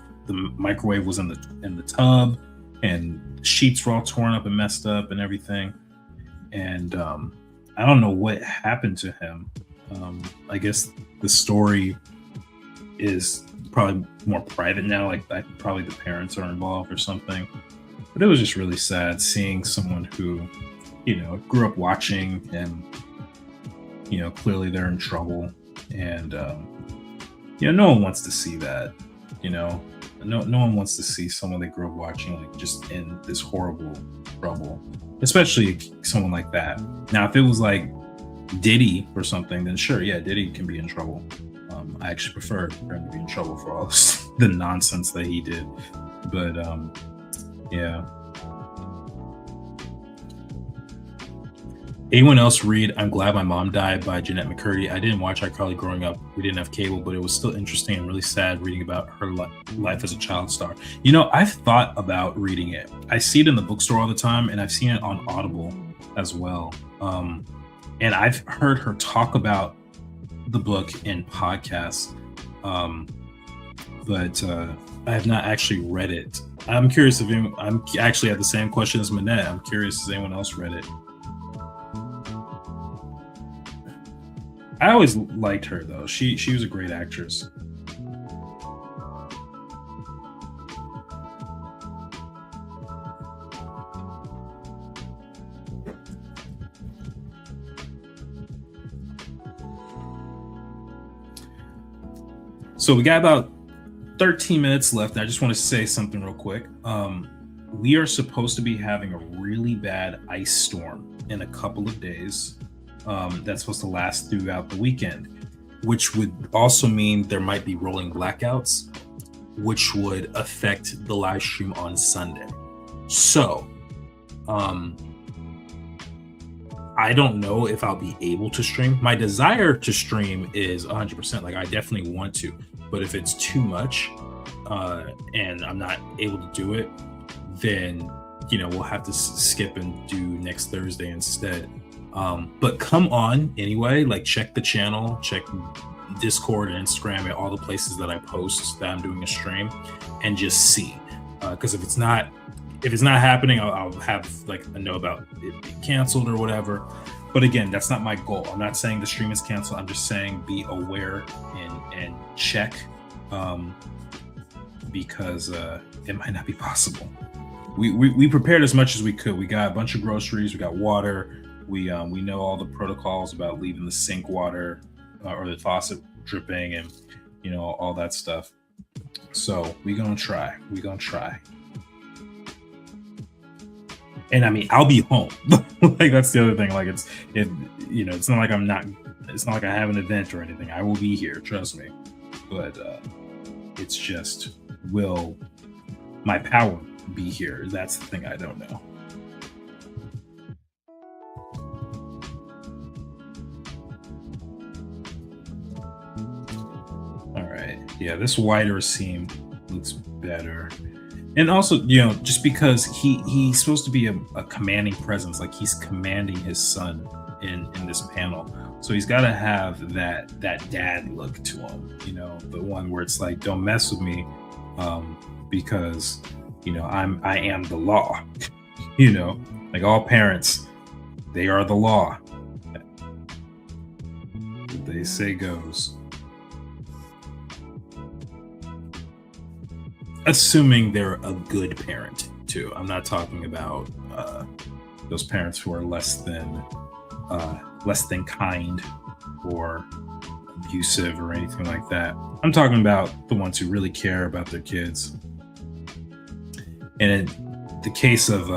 microwave was in the tub, and sheets were all torn up and messed up and everything. And I don't know what happened to him. I guess the story is probably more private now. Like probably the parents are involved or something. But it was just really sad seeing someone who, grew up watching, and clearly they're in trouble, and no one wants to see that. No one wants to see someone they grew up watching like just in this horrible trouble, especially someone like that. Now, if it was like Diddy or something, then sure, yeah, Diddy can be in trouble. I actually prefer for him to be in trouble for all the nonsense that he did. But yeah. Anyone else read "I'm Glad My Mom Died" by Jeanette McCurdy? I didn't watch iCarly growing up. We didn't have cable, but it was still interesting and really sad reading about her life as a child star. I've thought about reading it. I see it in the bookstore all the time, and I've seen it on Audible as well. And I've heard her talk about the book in podcasts, but I have not actually read it. I'm curious if I'm actually had the same question as Manette. I'm curious if anyone else read it. I always liked her though. She was a great actress. So we got about 13 minutes left. I just want to say something real quick. We are supposed to be having a really bad ice storm in a couple of days. That's supposed to last throughout the weekend, which would also mean there might be rolling blackouts, which would affect the live stream on Sunday. So, I don't know if I'll be able to stream. My desire to stream is 100%. Like, I definitely want to, but if it's too much, and I'm not able to do it, then, we'll have to skip and do next Thursday instead. But come on anyway, like check the channel, check Discord and Instagram and all the places that I post that I'm doing a stream, and just see. Because if it's not happening, I'll have like a know about it being canceled or whatever. But again, that's not my goal. I'm not saying the stream is canceled. I'm just saying be aware and check, because it might not be possible. We prepared as much as we could. We got a bunch of groceries. We got water. We know all the protocols about leaving the sink water or the faucet dripping, and all that stuff. So we're gonna try. And I mean, I'll be home. Like that's the other thing. Like it's not like it's not like I have an event or anything. I will be here, trust me. But it's just, will my power be here? That's the thing I don't know. Yeah, this wider seam looks better. And also, just because he's supposed to be a commanding presence, like he's commanding his son in this panel. So he's got to have that dad look to him, the one where it's like, don't mess with me, because, I am the law, like all parents, they are the law. What they say goes. Assuming they're a good parent too. I'm not talking about those parents who are less than kind or abusive or anything like that. I'm talking about the ones who really care about their kids. And in the case of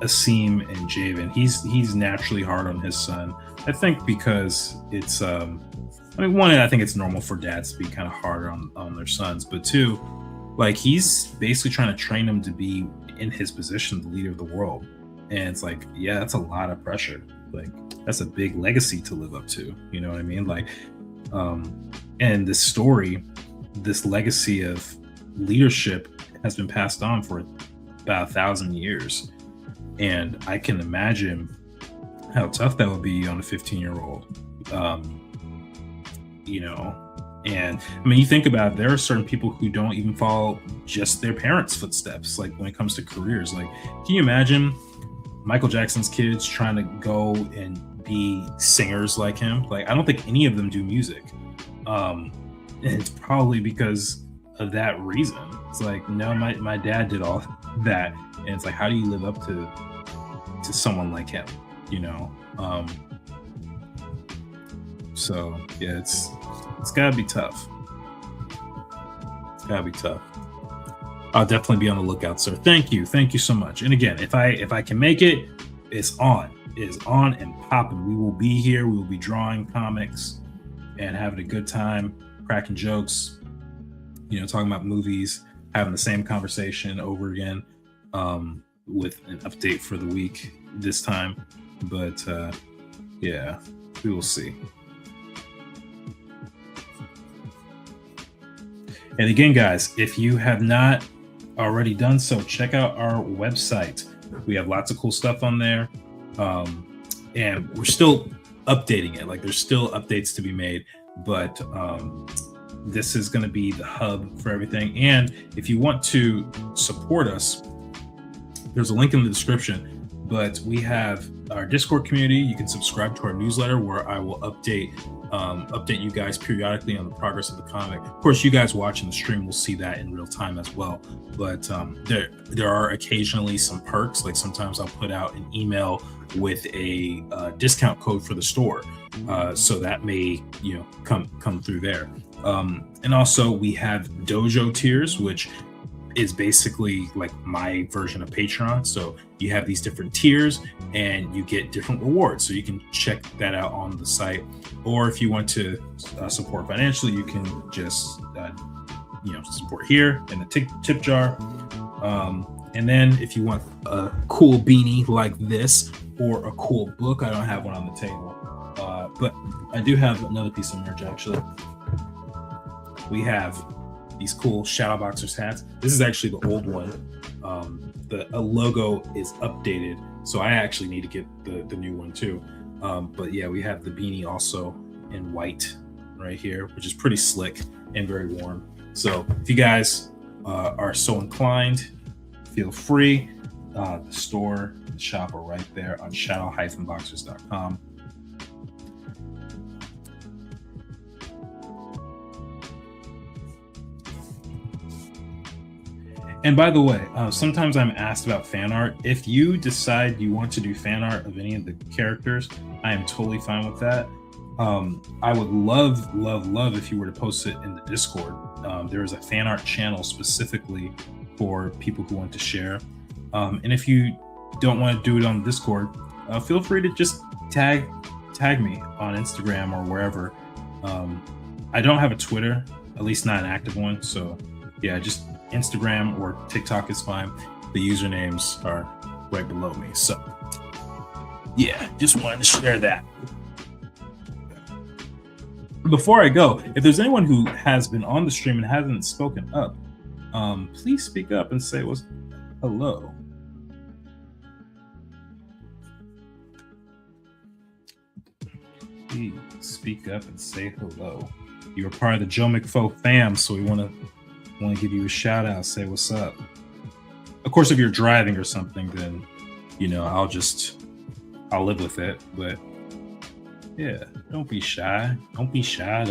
Asim and Javen, he's naturally hard on his son. I think because it's one, I think it's normal for dads to be kind of hard on their sons, but two, like he's basically trying to train him to be in his position, the leader of the world. And it's like, yeah, that's a lot of pressure. Like that's a big legacy to live up to. You know what I mean? Like, and this story, this legacy of leadership has been passed on for about 1,000 years. And I can imagine how tough that would be on a 15-year-old. And I mean, you think about it, there are certain people who don't even follow just their parents' footsteps, like when it comes to careers. Like, can you imagine Michael Jackson's kids trying to go and be singers like him? Like, I don't think any of them do music. And it's probably because of that reason. It's like, no, my dad did all that. And it's like, how do you live up to someone like him? You know? So yeah, it's gotta be tough. It's gotta be tough. I'll definitely be on the lookout, sir. Thank you so much. And again, if I can make it, it's on. It is on and popping. We will be here. We will be drawing comics and having a good time, cracking jokes, talking about movies, having the same conversation over again, with an update for the week this time. But yeah, we will see. And again, guys, if you have not already done so, check out our website. We have lots of cool stuff on there. And we're still updating it. Like, there's still updates to be made, but this is going to be the hub for everything. And if you want to support us, there's a link in the description, but we have our Discord community. You can subscribe to our newsletter where I will update you guys periodically on the progress of the comic. Of course, you guys watching the stream will see that in real time as well. But there are occasionally some perks. Like, sometimes I'll put out an email with a discount code for the store, so that may come through there. And also, we have Dojo tiers, which is basically like my version of Patreon. So you have these different tiers and you get different rewards. So you can check that out on the site. Or if you want to support financially, you can just support here in the tip jar. And then if you want a cool beanie like this or a cool book, I don't have one on the table, but I do have another piece of merch actually. We have these cool Shadowboxers hats. This is actually the old one. The logo is updated, so I actually need to get the new one too. But yeah, we have the beanie also in white right here, which is pretty slick and very warm. So if you guys are so inclined, feel free. The store, the shop are right there on shadow-boxers.com. And by the way, sometimes I'm asked about fan art. If you decide you want to do fan art of any of the characters, I am totally fine with that. I would love if you were to post it in the Discord. There is a fan art channel specifically for people who want to share. And if you don't want to do it on Discord, feel free to just tag me on Instagram or wherever. I don't have a Twitter, at least not an active one. So yeah, just Instagram or TikTok is fine. The usernames are right below me. So yeah, just wanted to share that. Before I go, if there's anyone who has been on the stream and hasn't spoken up, please speak up and say what's hello. Please speak up and say hello. You're part of the Joe McFo fam, so we want to give you a shout out, say what's up. Of course, if you're driving or something, then I'll live with it. But yeah, don't be shy. Don't be scared.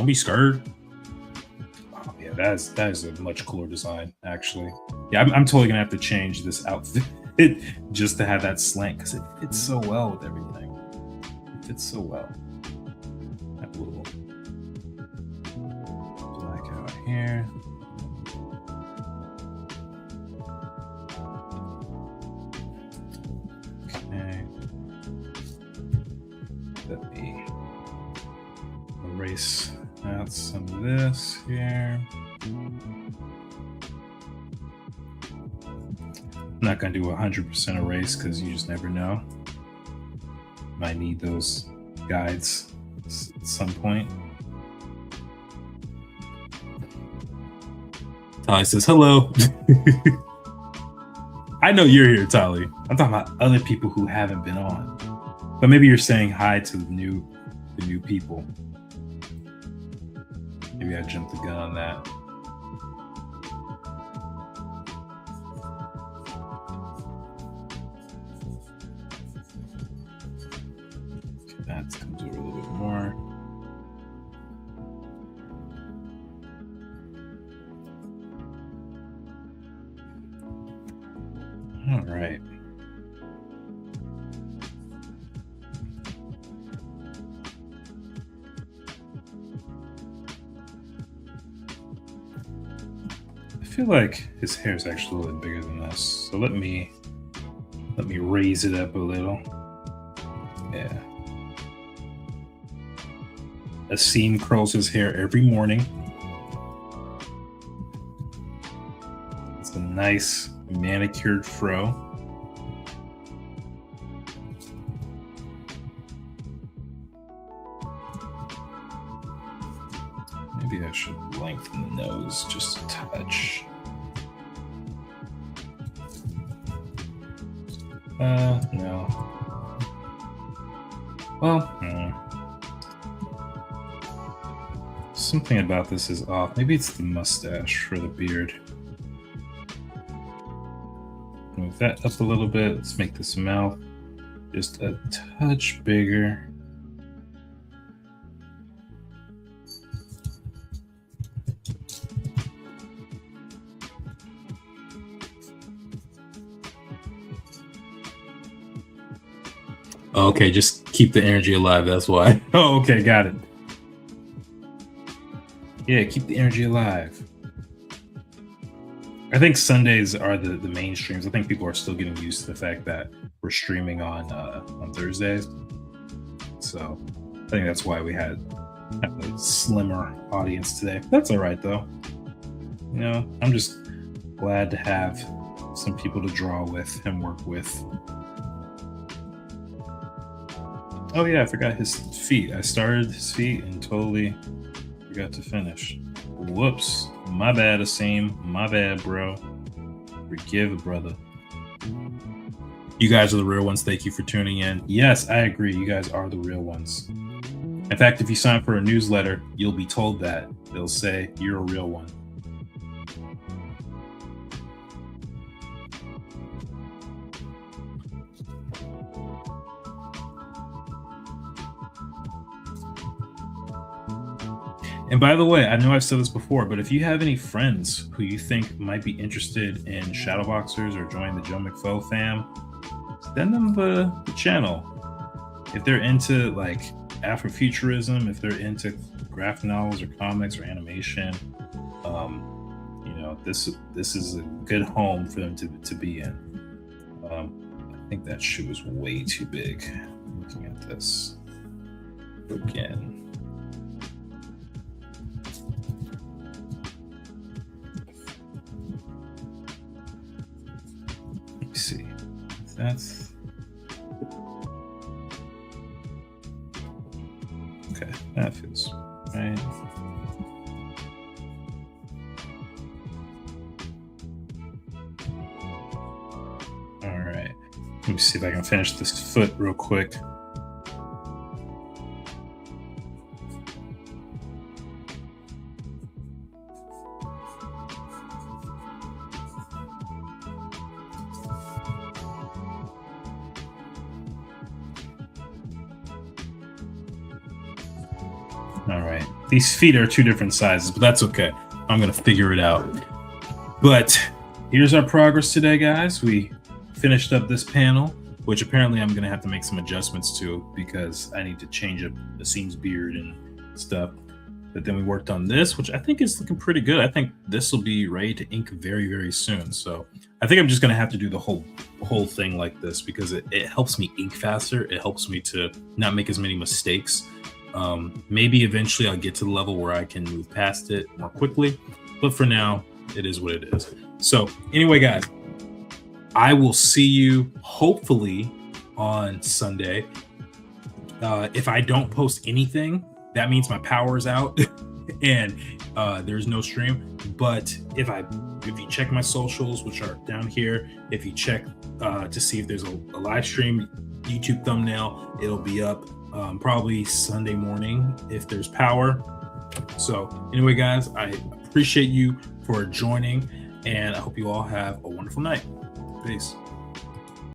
Oh yeah, that is a much cooler design, actually. Yeah, I'm totally gonna have to change this outfit just to have that slant because it fits so well with everything. It fits so well. That little black out here. Okay. Let me erase out some of this here. I'm not going to do 100% erase because you just never know. Might need those guides at some point. Tali says, hello. I know you're here, Tali. I'm talking about other people who haven't been on. But maybe you're saying hi to the new people. Maybe I jumped the gun on that. Okay, that comes over a little bit more. All right. I feel like his hair is actually a little bit bigger than this. So let me raise it up a little. Yeah. Asim curls his hair every morning. It's a nice manicured fro. Maybe I should lengthen the nose just a touch. No. Well, something about this is off. Maybe it's the mustache or the beard. Move that up a little bit. Let's make this mouth just a touch bigger. Okay, just keep the energy alive. That's why. Oh, okay, got it. Yeah, keep the energy alive. I think Sundays are the main streams. I think people are still getting used to the fact that we're streaming on Thursdays. So I think that's why we had a slimmer audience today. That's all right though. You know, I'm just glad to have some people to draw with and work with. Oh yeah, I forgot his feet. I started his feet and totally forgot to finish. Whoops. My bad, Asim. My bad, bro. Forgive a brother. You guys are the real ones. Thank you for tuning in. Yes, I agree. You guys are the real ones. In fact, if you sign up for a newsletter, you'll be told that. They'll say you're a real one. And by the way, I know I've said this before, but if you have any friends who you think might be interested in Shadowboxers or join the Joe McFo fam, send them the channel. If they're into like Afrofuturism, if they're into graphic novels or comics or animation, you know, this is a good home for them to be in. I think that shoe is way too big. Looking at this again. See, that's okay. That feels right. All right. Let me see if I can finish this foot real quick. All right. These feet are two different sizes, but that's okay. I'm going to figure it out. But here's our progress today, guys. We finished up this panel, which apparently I'm going to have to make some adjustments to because I need to change up Asim's beard and stuff. But then we worked on this, which I think is looking pretty good. I think this will be ready to ink very, very soon. So I think I'm just going to have to do the whole thing like this because it helps me ink faster. It helps me to not make as many mistakes. Maybe eventually I'll get to the level where I can move past it more quickly, but for now it is what it is. So anyway, guys, I will see you hopefully on Sunday. If I don't post anything, that means my power is out and there's no stream. But if you check my socials, which are down here, if you check to see if there's a live stream YouTube thumbnail, it'll be up probably Sunday morning if there's power. So anyway, guys, I appreciate you for joining, and I hope you all have a wonderful night. Peace.